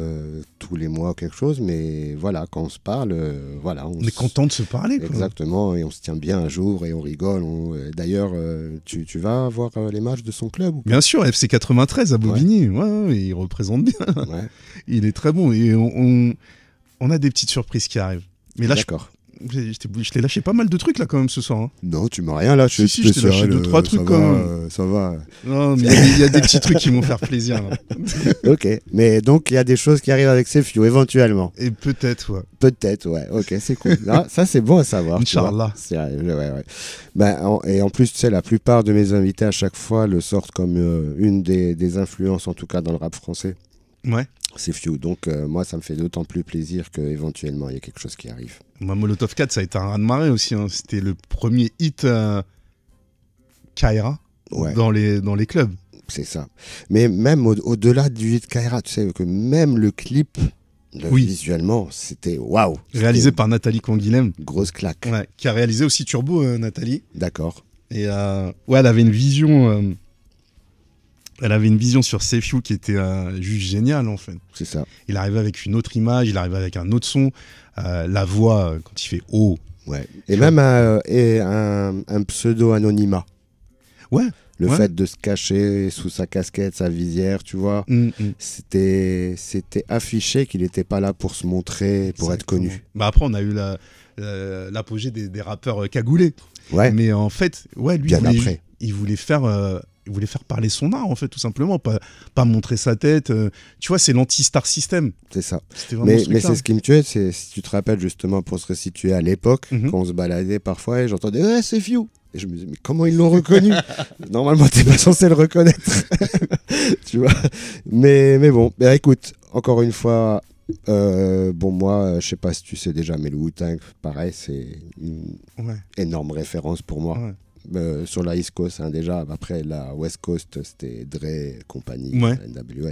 tous les mois ou quelque chose, mais voilà, quand on se parle, voilà. On est content de se parler. Quoi. Exactement, et on se tient bien un jour et on rigole. D'ailleurs, tu vas voir les matchs de son club ou pas? Bien sûr, FC 93 à Bobigny. Ouais, il représente bien. Ouais. Il est très bon. Et on a des petites surprises qui arrivent. Mais là, d'accord. Je t'ai lâché pas mal de trucs là quand même ce soir. Hein. Non, tu m'as rien lâché. Si, je t'ai lâché 2-3 trucs quand même. Ça va. Non, mais il y a des petits trucs qui vont faire plaisir. Là. Ok, mais donc il y a des choses qui arrivent avec Few éventuellement. Et peut-être, ouais. Peut-être, ouais. Ok, c'est cool. Là, ça, c'est bon à savoir. Inch'Allah. Ouais. Ben, et en plus, tu sais, la plupart de mes invités à chaque fois le sortent comme une des influences, en tout cas dans le rap français. Ouais. C'est Few. Donc, moi, ça me fait d'autant plus plaisir qu'éventuellement, il y a quelque chose qui arrive. Moi, Molotov 4, ça a été un raz-de-marée aussi. Hein. C'était le premier hit Kaira dans les clubs. C'est ça. Mais même au-delà du hit Kaira, tu sais que même le clip, visuellement, c'était waouh. Réalisé par Nathalie Canguilhem. Grosse claque. Ouais, qui a réalisé aussi Turbo, Nathalie. D'accord. Et elle avait une vision. Elle avait une vision sur Few qui était juste géniale en fait. C'est ça. Il arrivait avec une autre image, il arrivait avec un autre son. La voix, quand il fait oh. Ouais. Et même un pseudo-anonymat. Ouais. Le fait de se cacher sous sa casquette, sa visière, tu vois. C'était affiché qu'il n'était pas là pour se montrer, pour être connu. Bah après, on a eu l'apogée des rappeurs cagoulés. Ouais. Mais en fait, lui, il voulait faire parler son art, en fait, tout simplement. Pas montrer sa tête. Tu vois, c'est l'anti-star system. C'est ça. Mais c'est ce qui me tuait, c'est si tu te rappelles, justement, pour se resituer à l'époque, quand on se baladait parfois et j'entendais « Ouais, c'est Few !» Et je me disais « Mais comment ils l'ont reconnu ?» Normalement, t'es pas censé le reconnaître. Tu vois. Mais bon, écoute, encore une fois, moi, je sais pas si tu sais déjà, mais le Wu-Tang, pareil, c'est une énorme référence pour moi. Ouais. Sur la East Coast, hein, déjà. Après, la West Coast, c'était Dre, compagnie, NWA.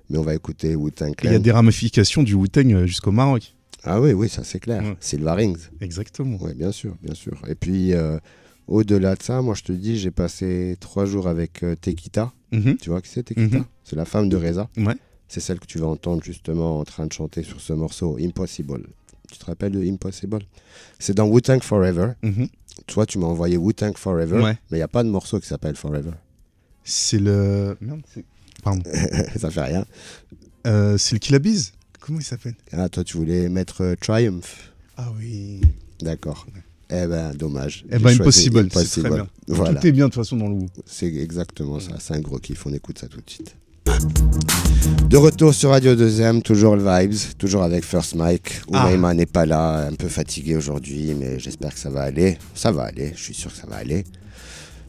Mais on va écouter Wu-Tang Clan. Il y a des ramifications du Wu-Tang jusqu'au Maroc. Ah oui, ça c'est clair. Ouais. Silva Rings. Exactement. Oui, bien sûr. Et puis, au-delà de ça, moi, je te dis, j'ai passé 3 jours avec Tequita. Tu vois qui c'est, Tequita? C'est la femme de Reza. Ouais. C'est celle que tu vas entendre justement en train de chanter sur ce morceau, Impossible. Tu te rappelles de Impossible? C'est dans Wu-Tang Forever. Toi, tu m'as envoyé Wu-Tang Forever, mais il n'y a pas de morceau qui s'appelle Forever. C'est le... Merde, pardon. Ça fait rien. C'est le Killa Biz. Comment il s'appelle? Ah, toi, tu voulais mettre Triumph. Ah oui. D'accord. Eh ben, dommage. Impossible, c'est très bien. Voilà. Tout est bien de toute façon dans le Wu. C'est exactement ça. C'est un gros kiff. On écoute ça tout de suite. De retour sur Radio 2M, toujours le Vibes, toujours avec First Mike. Oumaima n'est pas là, un peu fatigué aujourd'hui, mais j'espère que ça va aller. Ça va aller, je suis sûr que ça va aller.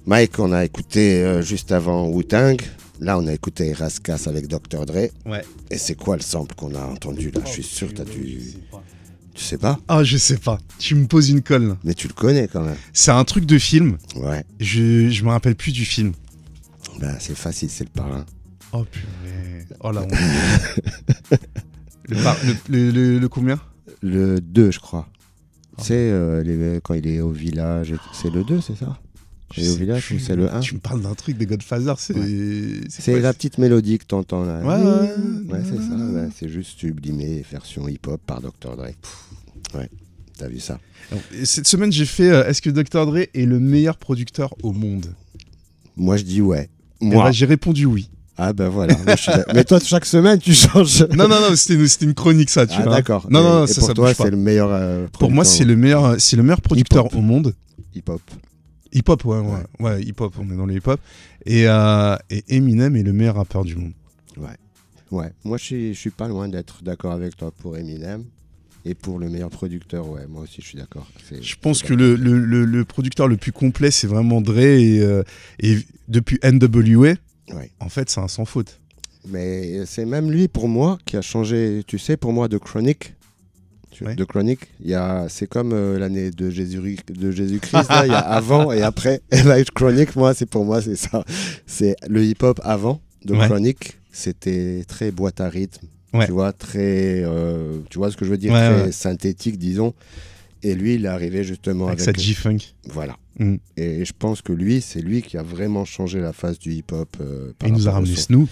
Mike, on a écouté juste avant Wu-Tang. Là, on a écouté Raskas avec Dr. Dre. Ouais. Et c'est quoi le sample qu'on a entendu là? Je suis sûr que t'as dû... Tu sais pas? Ah, je sais pas. Tu me poses une colle là. Mais tu le connais quand même. C'est un truc de film. Ouais. Je me rappelle plus du film. Ben, c'est facile, c'est le parrain. Oh purée. Oh la honte. le combien? Le 2, je crois. Tu sais, quand il est au village, c'est le 2, c'est ça? Il est au village ou c'est le 1? Tu me parles d'un truc des Godfather, c'est la petite mélodie que t'entends là. Ouais, c'est ça. Ouais, c'est juste sublimé, version hip-hop par Dr. Dre. Ouais, t'as vu ça. Alors, cette semaine, j'ai fait est-ce que Dr. Dre est le meilleur producteur au monde? Moi, je dis ouais. Moi, j'ai répondu oui. Ah ben voilà. Mais toi, chaque semaine, tu changes. Non, c'était une chronique ça, tu vois. D'accord. Non, et ça, pour ça toi, bouge pas. c'est le meilleur Pour moi, c'est le meilleur producteur au monde. Hip-hop. Hip-hop, ouais, hip-hop, on est dans le hip-hop. Et Eminem est le meilleur rappeur du monde. Ouais. Moi, je suis pas loin d'être d'accord avec toi pour Eminem. Et pour le meilleur producteur, ouais, moi aussi, je suis d'accord. Je pense que le producteur le plus complet, c'est vraiment Dre. Et depuis NWA, en fait, c'est un sans faute. Mais c'est même lui, pour moi, qui a changé, tu sais, pour moi, de Chronic. De Chronic, c'est comme l'année de Jésus-Christ, là, il y a avant et après. Et là, Chronic, pour moi, c'est ça. C'est le hip-hop avant de Chronic, c'était très boîte à rythme. Tu vois, très, tu vois ce que je veux dire, très synthétique, disons. Et lui, il est arrivé justement avec sa G-Funk. Voilà. Et je pense que c'est lui qui a vraiment changé la face du hip-hop. Il nous a ramené Snoop.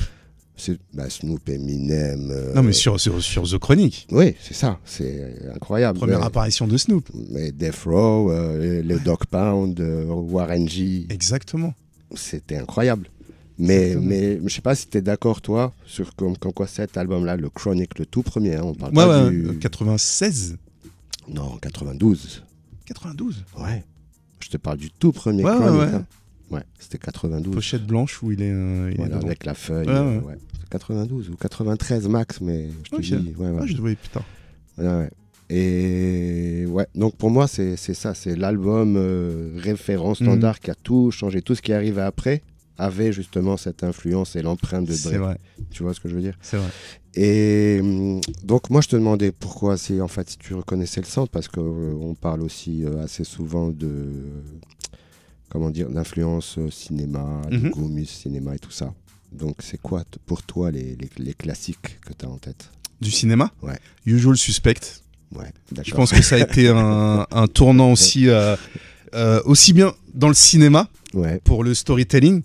Snoop, Eminem. Non, mais sur The Chronic. Oui, c'est ça. C'est incroyable. Première apparition de Snoop. Mais Death Row, le Dog Pound, Warren G. Exactement. C'était incroyable. Mais je sais pas si tu es d'accord, toi, sur comme quoi cet album-là, le Chronic, le tout premier, on parle pas du... 96 Non, 92. 92 Ouais. Je te parle du tout premier Chronic. Hein. Ouais, c'était 92. Pochette blanche où il est... voilà, avec la feuille. Ouais. 92 ou 93 max, mais je te dis... Ouais. Ah, je te voyais, putain. Ouais. Et ouais, donc pour moi, c'est ça. C'est l'album référence standard qui a tout changé. Tout ce qui arrivait après avait justement cette influence et l'empreinte de Dre. C'est vrai. Tu vois ce que je veux dire? C'est vrai. Et donc moi je te demandais pourquoi si tu reconnaissais le centre, parce qu'on parle aussi assez souvent de d'influence cinéma, de goût cinéma et tout ça. Donc c'est quoi pour toi les classiques que tu as en tête? Du cinéma? Ouais. Usual Suspect. Ouais, d'accord. Je pense que ça a été un tournant aussi bien dans le cinéma pour le storytelling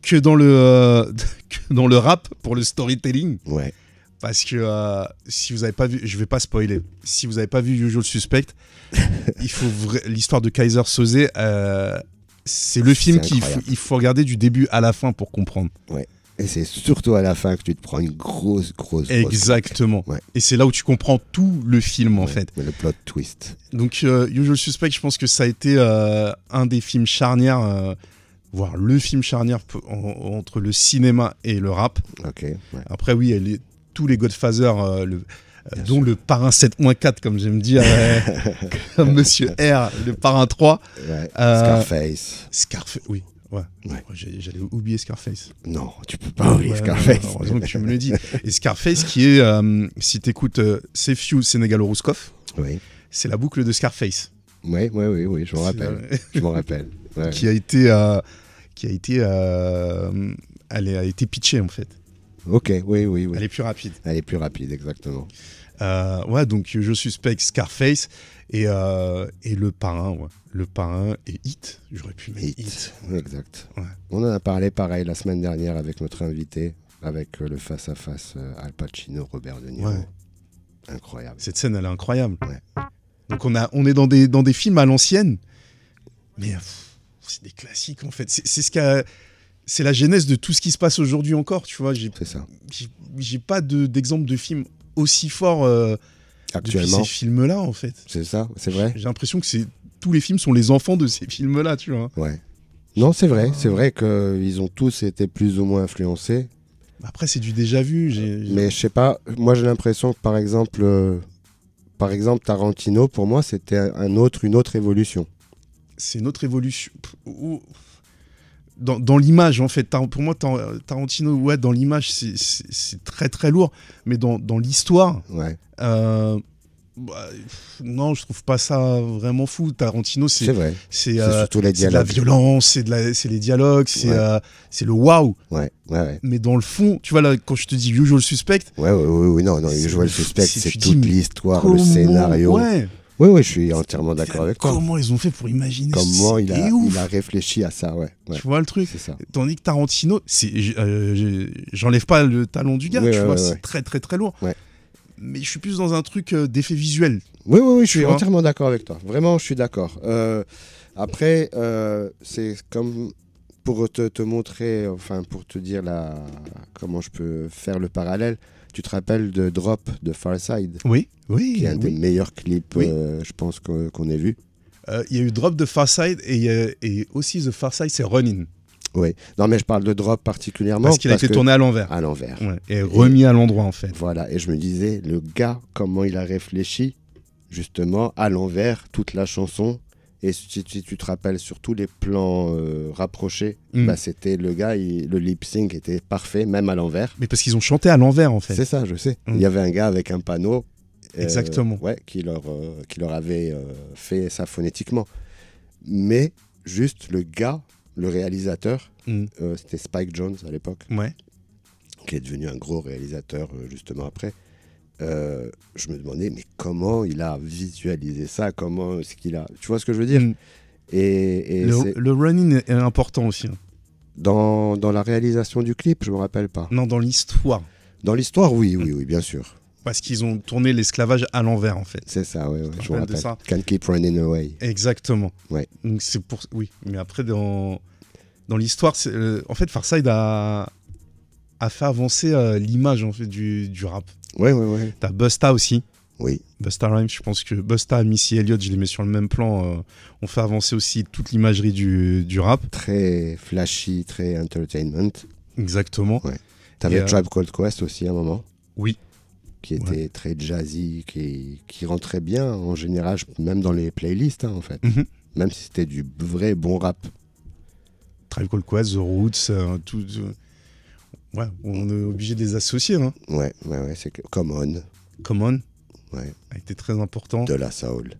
que dans le rap pour le storytelling. Ouais. Parce que si vous n'avez pas vu, je vais pas spoiler, si vous n'avez pas vu Usual Suspect, l'histoire de Kaiser Soze, c'est le film qu'il faut regarder du début à la fin pour comprendre. Ouais. Et c'est surtout à la fin que tu te prends une grosse. Exactement. Ouais. Et c'est là où tu comprends tout le film en fait. Le plot twist. Donc Usual Suspect, je pense que ça a été un des films charnières, voire le film charnière entre le cinéma et le rap. Okay, ouais. Après oui, tous les Godfather, dont le Parrain 7-4, comme j'aime dire, comme Monsieur R, le Parrain 3. Ouais. Scarface, oui. Ouais. J'allais oublier Scarface. Non, tu peux pas oublier Scarface. Heureusement que tu me le dis. Et Scarface, qui est, si tu écoutes Sefiu Sénégalo-Rouskov, c'est la boucle de Scarface. Oui, je m'en rappelle. Ouais. Qui a été elle a été pitchée en fait. Ok, oui. Elle est plus rapide. Elle est plus rapide, exactement. Donc je suspecte Scarface et le Parrain. Ouais. Le Parrain et Hit. J'aurais pu mettre Hit. Exact. Ouais. On en a parlé pareil la semaine dernière avec notre invité, avec le face-à-face Al Pacino, Robert De Niro. Ouais. Incroyable. Cette scène, elle est incroyable. Ouais. Donc on est dans des films à l'ancienne, mais c'est des classiques en fait. C'est la genèse de tout ce qui se passe aujourd'hui encore, tu vois. C'est ça. J'ai pas d'exemple de film aussi fort actuellement. Depuis ces films-là, en fait. C'est ça, c'est vrai. J'ai l'impression que tous les films sont les enfants de ces films-là, tu vois. Ouais. Non, c'est vrai. C'est vrai qu'ils ont tous été plus ou moins influencés. Après, c'est du déjà vu. Mais je sais pas. Moi, j'ai l'impression que, par exemple, Tarantino, pour moi, c'était une autre évolution. C'est une autre évolution. Dans l'image, en fait, pour moi, Tarantino, dans l'image, c'est très très lourd, mais dans l'histoire, non, je trouve pas ça vraiment fou. Tarantino, c'est vrai. C'est surtout les dialogues. C'est de la violence, c'est les dialogues, c'est le waouh. Ouais. Mais dans le fond, tu vois là, quand je te dis Usual Suspect. Oui, non, Usual Suspect, c'est toute l'histoire, le scénario. Oui, je suis entièrement d'accord avec toi. Comment ils ont fait pour imaginer ça? Comment il a réfléchi à ça, ouais. Tu vois le truc? C'est ça. Tandis que Tarantino, j'enlève pas le talent du gars, tu vois, c'est très très très lourd. Ouais. Mais je suis plus dans un truc d'effet visuel. Oui, je suis entièrement d'accord avec toi. Vraiment, je suis d'accord. Après, c'est comme pour te montrer, enfin pour te dire comment je peux faire le parallèle. Tu te rappelles de Drop de Pharcyde? Oui. Qui est un des meilleurs clips, je pense, qu'on ait vu. Il y a eu Drop de Pharcyde et aussi The Pharcyde, c'est Running. Oui. Non, mais je parle de Drop particulièrement. Parce qu'il a été tourné à l'envers. À l'envers. Ouais, et remis à l'endroit, en fait. Voilà. Et je me disais, le gars, comment il a réfléchi, justement, à l'envers, toute la chanson. Et si tu te rappelles, sur tous les plans rapprochés, c'était le gars, le lip-sync était parfait, même à l'envers. Mais parce qu'ils ont chanté à l'envers, en fait. C'est ça, je sais. Il y avait un gars avec un panneau. Exactement. Qui leur avait fait ça phonétiquement. Mais juste le gars, le réalisateur, c'était Spike Jonze à l'époque, qui est devenu un gros réalisateur justement après. Je me demandais, mais comment il a visualisé ça? Comment est-ce qu'il a... Tu vois ce que je veux dire? Et le running est important aussi. Dans la réalisation du clip, je me rappelle pas. Non, dans l'histoire. Dans l'histoire, oui, bien sûr. Parce qu'ils ont tourné l'esclavage à l'envers, en fait. C'est ça, oui, je me rappelle. Ça. Can't keep running away. Exactement. Ouais. Donc c'est pour, oui, mais après dans l'histoire, en fait, Pharcyde a fait avancer l'image en fait du rap. Ouais. T'as Busta aussi. Oui. Busta Rhymes, je pense que Busta, Missy Elliott, je les mets sur le même plan. On fait avancer aussi toute l'imagerie du rap. Très flashy, très entertainment. Exactement. Ouais. T'avais Tribe Called Quest aussi à un moment. Oui. Qui était très jazzy, qui rentrait bien en général, même dans les playlists en fait. Même si c'était du vrai bon rap. Tribe Called Quest, The Roots, tout. Ouais, on est obligé de les associer. Hein. Ouais, c'est Common. Common. Ouais. A été très important. De la soul.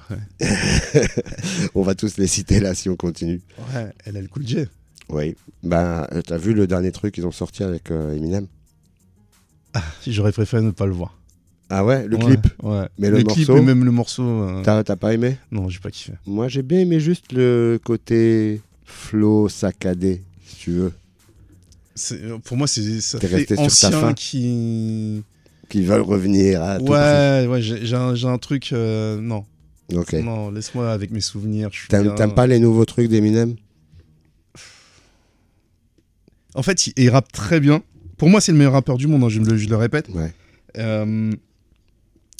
Ouais. On va tous les citer là si on continue. Ouais, LL Cool J. Oui. Ben, t'as vu le dernier truc qu'ils ont sorti avec Eminem? J'aurais préféré ne pas le voir. Ah ouais, le clip. Ouais. Mais le clip morceau, et même le morceau. T'as pas aimé? Non, j'ai pas kiffé. Moi, j'ai bien aimé juste le côté flow saccadé, si tu veux. Pour moi, ça T'es fait resté sur ta faim. qui veulent revenir à tout ouais, j'ai un truc. Non. Ok. Non, laisse-moi avec mes souvenirs. T'aimes pas les nouveaux trucs d'Eminem? En fait, il rappe très bien. Pour moi, c'est le meilleur rappeur du monde, hein, je le répète. Ouais.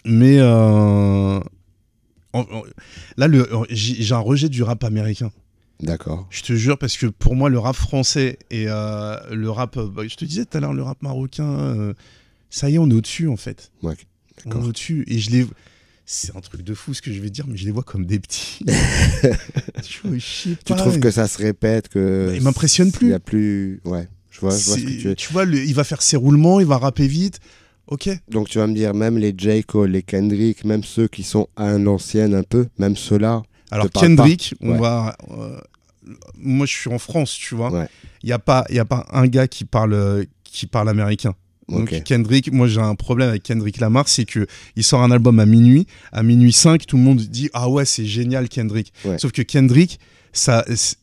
Mais là, j'ai un rejet du rap américain. D'accord. Je te jure, parce que pour moi, le rap français et le rap... je te disais tout à l'heure, le rap marocain, ça y est, on est au-dessus, en fait. Ouais, on est au-dessus. Et c'est un truc de fou ce que je vais dire, mais je les vois comme des petits. Tu trouves que ça se répète, que... Il m'impressionne plus. Il y a plus... Ouais, je vois ce que tu veux. Tu vois, il va faire ses roulements, il va rapper vite. Ok. Donc tu vas me dire, même les J. Cole, les Kendrick, même ceux qui sont à l'ancienne un peu, même ceux-là... Alors Kendrick, moi je suis en France, tu vois. Ouais. Il y a pas un gars qui parle américain. Donc Kendrick, moi j'ai un problème avec Kendrick Lamar, c'est que il sort un album à minuit 5, tout le monde dit ah ouais c'est génial Kendrick. Ouais. Sauf que Kendrick,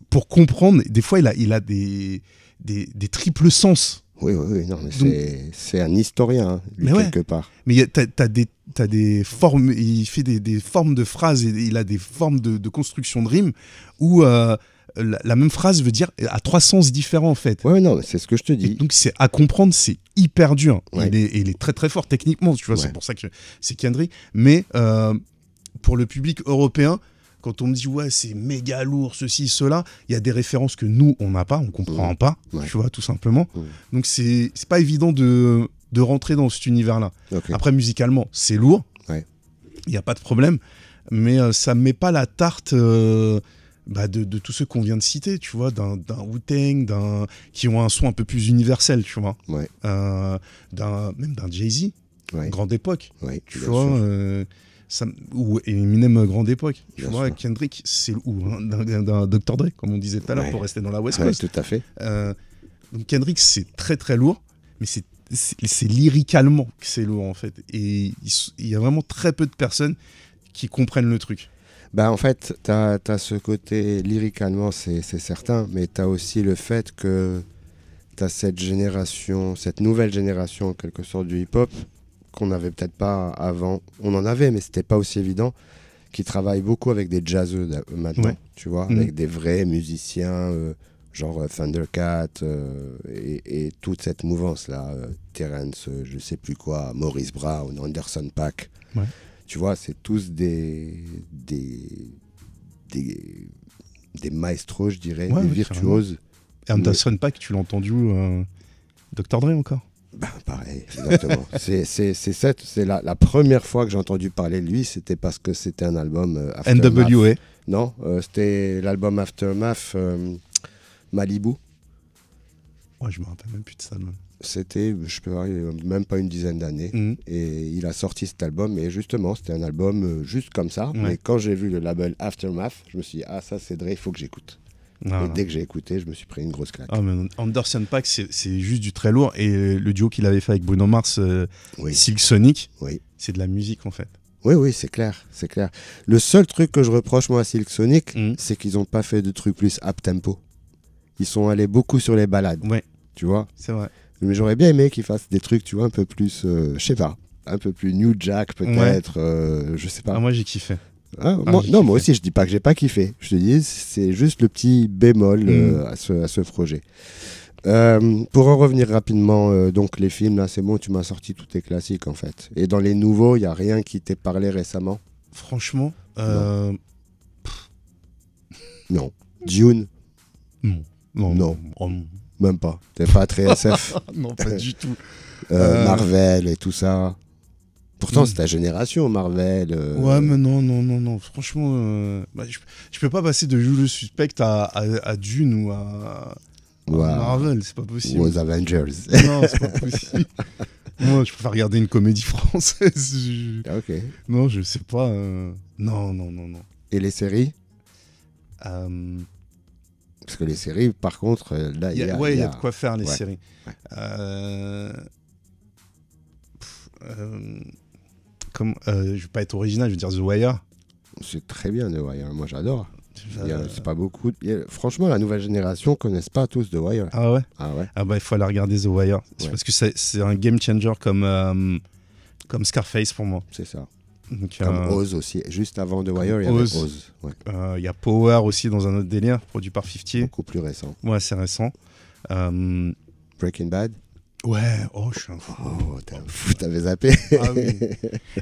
pour comprendre, des fois il a des triples sens. Oui, non, mais c'est un historien, hein, lui, quelque part. Mais t'as des formes, il fait des formes de phrases, et il a des formes de construction de rimes où la même phrase veut dire à 3 sens différents en fait. Ouais, non, c'est ce que je te dis. Et donc c'est à comprendre, c'est hyper dur. Ouais. Il est très très fort techniquement, tu vois, c'est pour ça que c'est Kendrick. Mais pour le public européen, quand on me dit ouais c'est méga lourd ceci cela, il y a des références que nous on n'a pas, on comprend pas, tu vois, tout simplement. Donc c'est pas évident de rentrer dans cet univers là. Après musicalement c'est lourd, il n'y a pas de problème, mais ça me met pas la tarte de tous ceux qu'on vient de citer, tu vois, d'un Wu-Tang, qui ont un son un peu plus universel, tu vois, même d'un Jay-Z, grande époque, tu vois, ou Eminem grande époque, tu vois, Kendrick, c'est d'un Dr. Dre, comme on disait tout à l'heure, pour rester dans la West Coast. Tout à fait. Donc Kendrick, c'est très très lourd, mais c'est lyricalement que c'est lourd en fait, et il y a vraiment très peu de personnes qui comprennent le truc. Bah en fait, t'as ce côté lyricalement, c'est certain, mais t'as aussi le fait que t'as cette nouvelle génération en quelque sorte du hip-hop, qu'on n'avait peut-être pas avant. On en avait, mais c'était pas aussi évident, qui travaille beaucoup avec des jazzeux maintenant, tu vois, avec des vrais musiciens, genre Thundercat, et toute cette mouvance-là, Terrence, je sais plus quoi, Maurice Brown, Anderson .Paak. Ouais. Tu vois, c'est tous des maestros, je dirais, des virtuoses. Anderson .Paak, tu l'as entendu Dr. Dre encore? Ben, pareil, exactement. c'est la première fois que j'ai entendu parler de lui, c'était parce que c'était un album Aftermath. NWA. Non, c'était l'album Aftermath Malibu. Ouais, je me rappelle même plus de ça. C'était, je peux dire, même pas une dizaine d'années. Et il a sorti cet album, et justement, c'était un album juste comme ça. Mais quand j'ai vu le label Aftermath, je me suis dit, ah, ça c'est Dre, il faut que j'écoute. Et dès que j'ai écouté, je me suis pris une grosse claque. Mais Anderson .Paak, c'est juste du très lourd. Et le duo qu'il avait fait avec Bruno Mars, Silk Sonic, c'est de la musique en fait. Oui, c'est clair, c'est clair. Le seul truc que je reproche moi à Silk Sonic, c'est qu'ils n'ont pas fait de trucs plus up-tempo. Ils sont allés beaucoup sur les balades, tu vois. C'est vrai. Mais j'aurais bien aimé qu'ils fassent des trucs, tu vois, un peu plus, je sais pas, un peu plus New Jack peut-être, je sais pas. Ah, moi j'ai kiffé. Hein, moi aussi, je dis pas que j'ai pas kiffé. Je te dis, c'est juste le petit bémol à ce projet. Pour en revenir rapidement, donc les films, là, c'est bon, tu m'as sorti tous tes classiques en fait. Et dans les nouveaux, il n'y a rien qui t'ait parlé récemment? Franchement, non. Dune? Non. Même pas. T'es pas très SF? Non, pas du tout. Marvel et tout ça. Pourtant, c'est ta génération, Marvel. Ouais, mais non. Franchement, je peux pas passer de You le Suspect à Dune ou à Marvel, c'est pas possible. Ou aux Avengers. Non, c'est pas possible. Moi, je préfère regarder une comédie française. Ok. Non, je sais pas. Non. Et les séries? Parce que les séries, par contre, là, il y a de quoi faire, les séries. Ouais. Je vais pas être original, je vais dire The Wire. C'est très bien, The Wire. Moi, j'adore. C'est pas beaucoup. Franchement, la nouvelle génération connaissent pas tous The Wire. Ah ouais? Ah bah, il faut aller regarder The Wire. C'est parce que c'est un game changer comme Scarface pour moi. C'est ça. Donc, comme Oz aussi. Juste avant The Wire, il y avait Oz. Il y a Power aussi dans un autre délire, produit par 50. Beaucoup plus récent. Ouais, c'est récent. Breaking Bad? Ouais, je suis un fou. Oh, t'es un fou, t'avais zappé. Ah oui.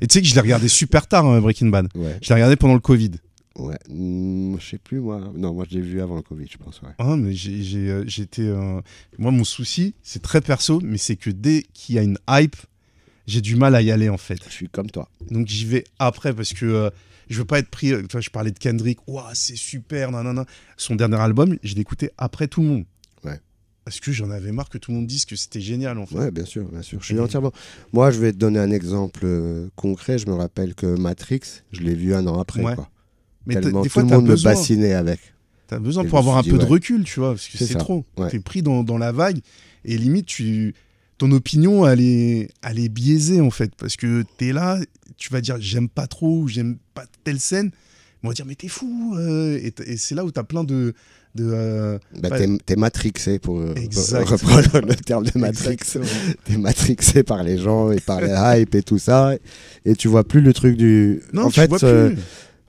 Et tu sais que je l'ai regardé super tard, Breaking Bad. Ouais. Je l'ai regardé pendant le Covid. Ouais, je sais plus moi. Non, moi je l'ai vu avant le Covid, je pense. Ouais. Ah, mais j'étais. Moi, mon souci, c'est très perso, mais c'est que dès qu'il y a une hype, j'ai du mal à y aller en fait. Je suis comme toi. Donc j'y vais après parce que je veux pas être pris. Tu vois, je parlais de Kendrick. Ouah, c'est super, nanana. Son dernier album, je l'ai écouté après tout le monde. Ouais. Parce que j'en avais marre que tout le monde dise que c'était génial en fait. Ouais, bien sûr. Je suis entièrement. Moi, je vais te donner un exemple concret. Je me rappelle que Matrix, je l'ai vu un an après. Ouais. Quoi. Mais tellement des fois, tout le monde me bassinait avec. T'as besoin pour avoir un peu de recul, tu vois, parce que c'est trop. Ouais. T'es pris dans la vague et limite, ton opinion, elle est biaisée en fait, parce que t'es là, tu vas dire j'aime pas trop, j'aime pas telle scène, ils vont dire mais t'es fou, et c'est là où t'as plein de t'es matrixé pour reprendre le terme de Matrix. T'es matrixé par les gens et par les hype et tout ça, et tu vois plus le truc du. Non, tu vois plus.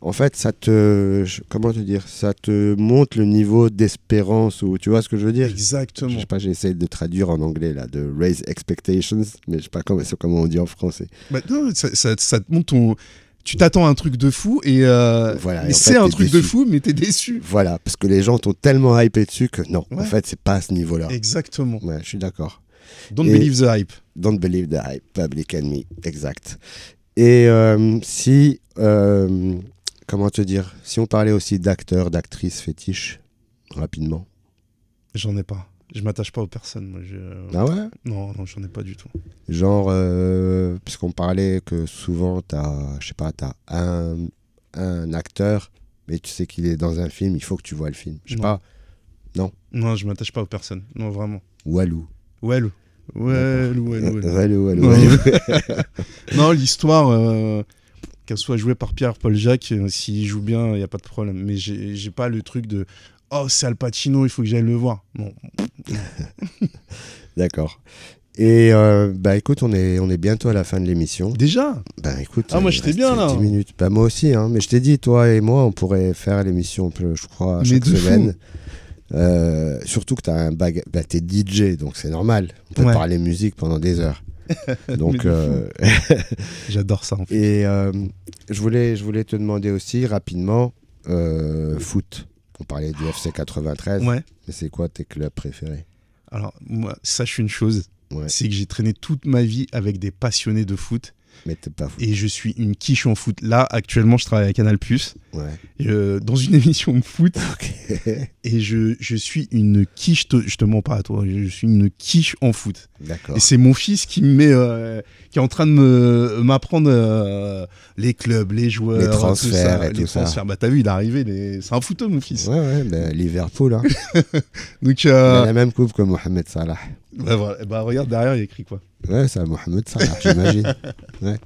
En fait, ça te montre le niveau d'espérance, ou tu vois ce que je veux dire? Exactement. Je sais pas, j'ai essayé de traduire en anglais là, de raise expectations, mais je sais pas comment on dit en français. Bah non, ça te montre tu t'attends à un truc de fou et voilà, mais c'est un truc de fou, mais t'es déçu. Voilà, parce que les gens t'ont tellement hypé dessus que non, en fait, c'est pas à ce niveau-là. Exactement. Ouais, je suis d'accord. Don't believe the hype. Don't believe the hype, Public Enemy, exact. Et comment te dire, si on parlait aussi d'acteurs, d'actrices fétiches, rapidement. J'en ai pas. Je m'attache pas aux personnes. Moi, Ah ouais? Non, j'en ai pas du tout. Genre, puisqu'on parlait que souvent, t'as un acteur, mais tu sais qu'il est dans un film, il faut que tu vois le film. Je sais pas. Non? Non, je m'attache pas aux personnes. Non, vraiment. Walou. Walou. Non, l'histoire, qu'elle soit jouée par Pierre-Paul Jacques, s'il joue bien, il n'y a pas de problème. Mais j'ai pas le truc de oh, c'est Al Pacino, il faut que j'aille le voir. Non. D'accord. Et écoute, on est bientôt à la fin de l'émission. Déjà? Écoute, moi j'étais bien là. 10 minutes. Moi aussi, hein. Mais je t'ai dit, toi et moi, on pourrait faire l'émission, je crois, chaque semaine. Surtout que t'es DJ, donc c'est normal. On peut parler musique pendant des heures. Donc, j'adore ça en fait. Et je voulais te demander aussi rapidement foot. On parlait du FC 93. Ouais. Mais c'est quoi tes clubs préférés? Alors, moi, sache une chose, c'est que j'ai traîné toute ma vie avec des passionnés de foot. Mais t'es pas foot. Et je suis une quiche en foot. Là, actuellement, je travaille à Canal+, dans une émission de foot. Okay. Et je suis une quiche, je te mens pas à toi, je suis une quiche en foot. D'accord. Et c'est mon fils qui qui est en train de m'apprendre les clubs, les joueurs, les transferts tout ça, et tout ça. Bah t'as vu, il est arrivé, c'est un footeux mon fils. Ouais, Liverpool. Hein. Donc, il a la même coupe que Mohamed Salah. Regarde derrière, il y a écrit quoi? Ouais, c'est Mohamed Salah, j'imagine. Ouais.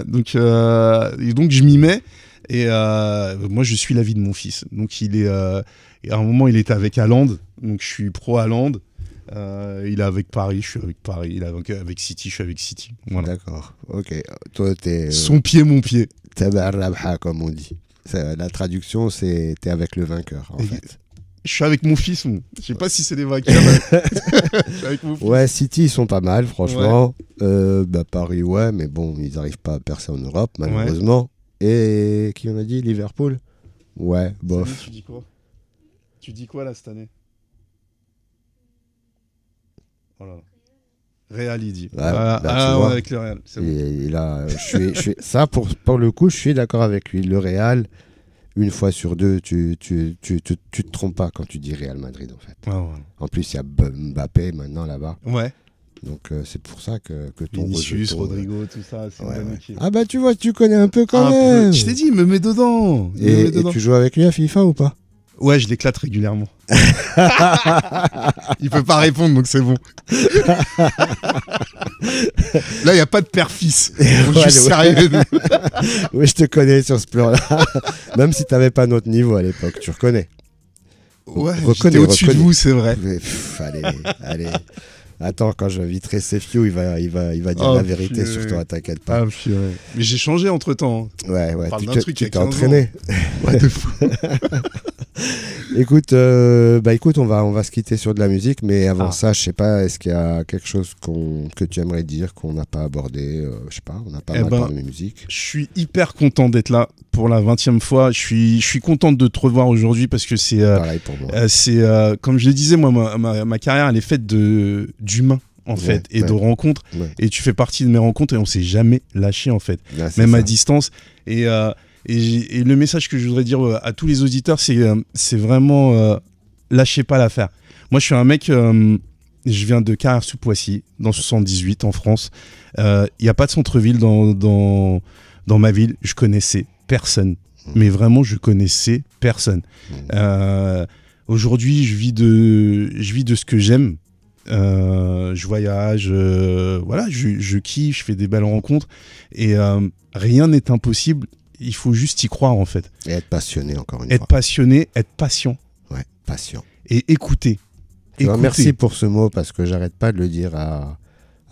Donc je m'y mets. Et moi, je suis l'avis de mon fils. Donc, et à un moment, il était avec Haaland. Donc, je suis pro Haaland. Il est avec Paris, je suis avec Paris. Il est avec City, je suis avec City. Voilà. D'accord, ok. Toi, t'es... Son pied, mon pied. Tabar Rabha, comme on dit. La traduction, c'est t'es avec le vainqueur, en fait. Je suis avec mon fils. Je sais pas si c'est des vainqueurs. Je suis avec mon fils. Ouais, City, ils sont pas mal, franchement. Ouais. Paris, ouais, mais bon, ils n'arrivent pas à percer en Europe, malheureusement. Ouais. Et qui on a dit Liverpool? Ouais, bof. Année, tu dis quoi là cette année? Voilà. Real, il dit. Ouais, ouais, avec le Real. C'est bon. Ça, pour le coup, je suis d'accord avec lui. Le Real, une fois sur deux, tu te trompes pas quand tu dis Real Madrid, en fait. Ouais. En plus, il y a Mbappé maintenant là-bas. Ouais. Donc c'est pour ça que ton Vinicius, Rodrigo, tout ça, c'est une bonne équipe. Ah bah tu vois, tu connais un peu quand même. Je t'ai dit, il me met dedans. Et tu joues avec lui à FIFA ou pas? Ouais, je l'éclate régulièrement. Il peut pas répondre, donc c'est bon. Là, il n'y a pas de père-fils. Je suis sérieux. Oui, je te connais sur ce plan-là. Même si tu n'avais pas notre niveau à l'époque, tu reconnais. Ouais, j'étais au-dessus de vous, c'est vrai. Mais, allez. Attends, quand j'inviterai Sefiu, il va dire la vérité sur toi, t'inquiète pas. Mais j'ai changé entre-temps. Ouais, tu t'es entraîné. Ouais, de fou. Écoute, on va se quitter sur de la musique, mais avant ça, je sais pas, est-ce qu'il y a quelque chose que tu aimerais dire qu'on n'a pas abordé? Je sais pas, on n'a pas mal parlé de musique. Je suis hyper content d'être là pour la 20e fois. Je suis contente de te revoir aujourd'hui parce que c'est pareil pour moi. Comme je le disais, moi, ma carrière, elle est faite d'humains. En fait, et de rencontres, et tu fais partie de mes rencontres, et on s'est jamais lâché en fait, même à distance. Et le message que je voudrais dire à tous les auditeurs, c'est vraiment lâchez pas l'affaire. Moi, je suis un mec, je viens de Carrière-sous-Poissy, dans 78 en France. Il n'y a pas de centre-ville dans ma ville. Je connaissais personne, mais vraiment, je connaissais personne. Aujourd'hui, je vis de ce que j'aime. Je voyage, voilà, je kiffe, je fais des belles rencontres et rien n'est impossible. Il faut juste y croire en fait. Et être passionné encore une fois. Être passionné, être patient. Ouais, patient. Et écouter. Merci pour ce mot parce que j'arrête pas de le dire à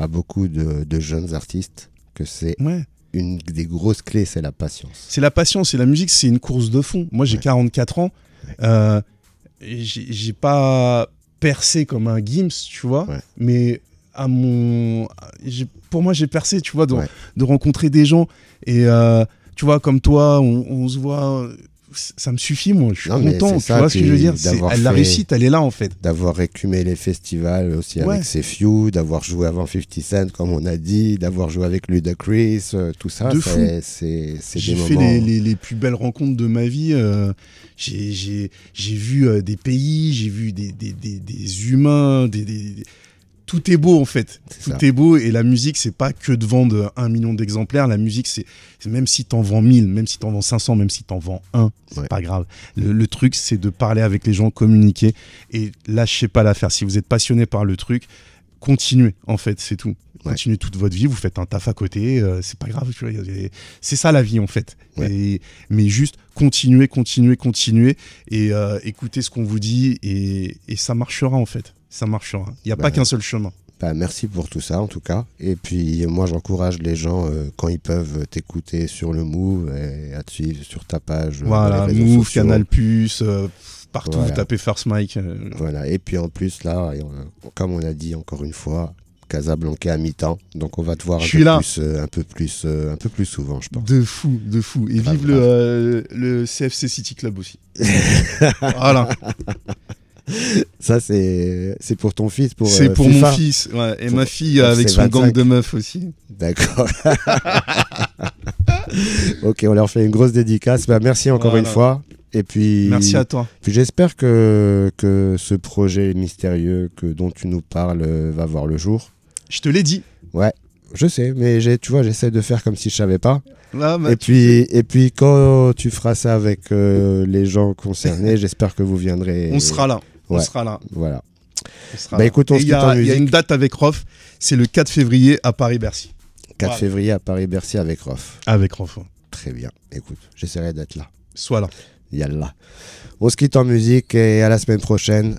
beaucoup de jeunes artistes que c'est une des grosses clés, c'est la patience. C'est la patience et la musique, c'est une course de fond. Moi j'ai 44 ans, j'ai pas percé comme un Gims, tu vois, mais pour moi j'ai percé, tu vois, de rencontrer des gens et tu vois, comme toi, on se voit, ça me suffit, moi, je suis content, tu vois ce que je veux dire, la réussite, elle est là en fait. D'avoir écumé les festivals aussi avec Sefiu, d'avoir joué avant 50 Cent, comme on a dit, d'avoir joué avec Ludacris, tout ça, c'est des moments... J'ai fait les plus belles rencontres de ma vie, j'ai vu des pays, j'ai vu des humains, tout est beau en fait, tout est beau et la musique c'est pas que de vendre 1 million d'exemplaires, la musique c'est même si t'en vends 1000, même si t'en vends 500, même si t'en vends 1, c'est pas grave. Le truc c'est de parler avec les gens, communiquer et lâchez pas l'affaire. Si vous êtes passionné par le truc, continuez en fait, c'est tout. Continuez toute votre vie, vous faites un taf à côté, c'est pas grave, tu vois, c'est ça la vie en fait. Mais juste continuez et écoutez ce qu'on vous dit et ça marchera en fait. Ça marchera. Il n'y a pas qu'un seul chemin. Merci pour tout ça en tout cas. Et puis moi j'encourage les gens quand ils peuvent t'écouter sur le Move et à te suivre sur ta page. Voilà, Move, Canal+, partout, vous tapez First Mike. Voilà, et puis en plus là, comme on a dit encore une fois, Casablanca à mi-temps. Donc on va te voir un peu plus souvent, je pense. De fou. Et vive le CFC City Club aussi. Voilà. Ça, c'est pour ton fils, c'est pour mon fils, et ma fille avec son gang de meufs aussi. D'accord. Ok, on leur fait une grosse dédicace. Merci encore une fois. Et puis, merci à toi. Puis j'espère que ce projet mystérieux dont tu nous parles va voir le jour. Je te l'ai dit. Ouais, je sais, mais tu vois, j'essaie de faire comme si je savais pas. Et puis quand tu feras ça avec les gens concernés, j'espère que vous viendrez. On sera là. On sera là. Voilà. Écoute, on se quitte en musique. Il y a une date avec Rof, c'est le 4 février à Paris-Bercy. 4 février à Paris-Bercy avec Rof. Avec Rof. Très bien. Écoute, j'essaierai d'être là. Sois là. Yallah. On se quitte en musique et à la semaine prochaine.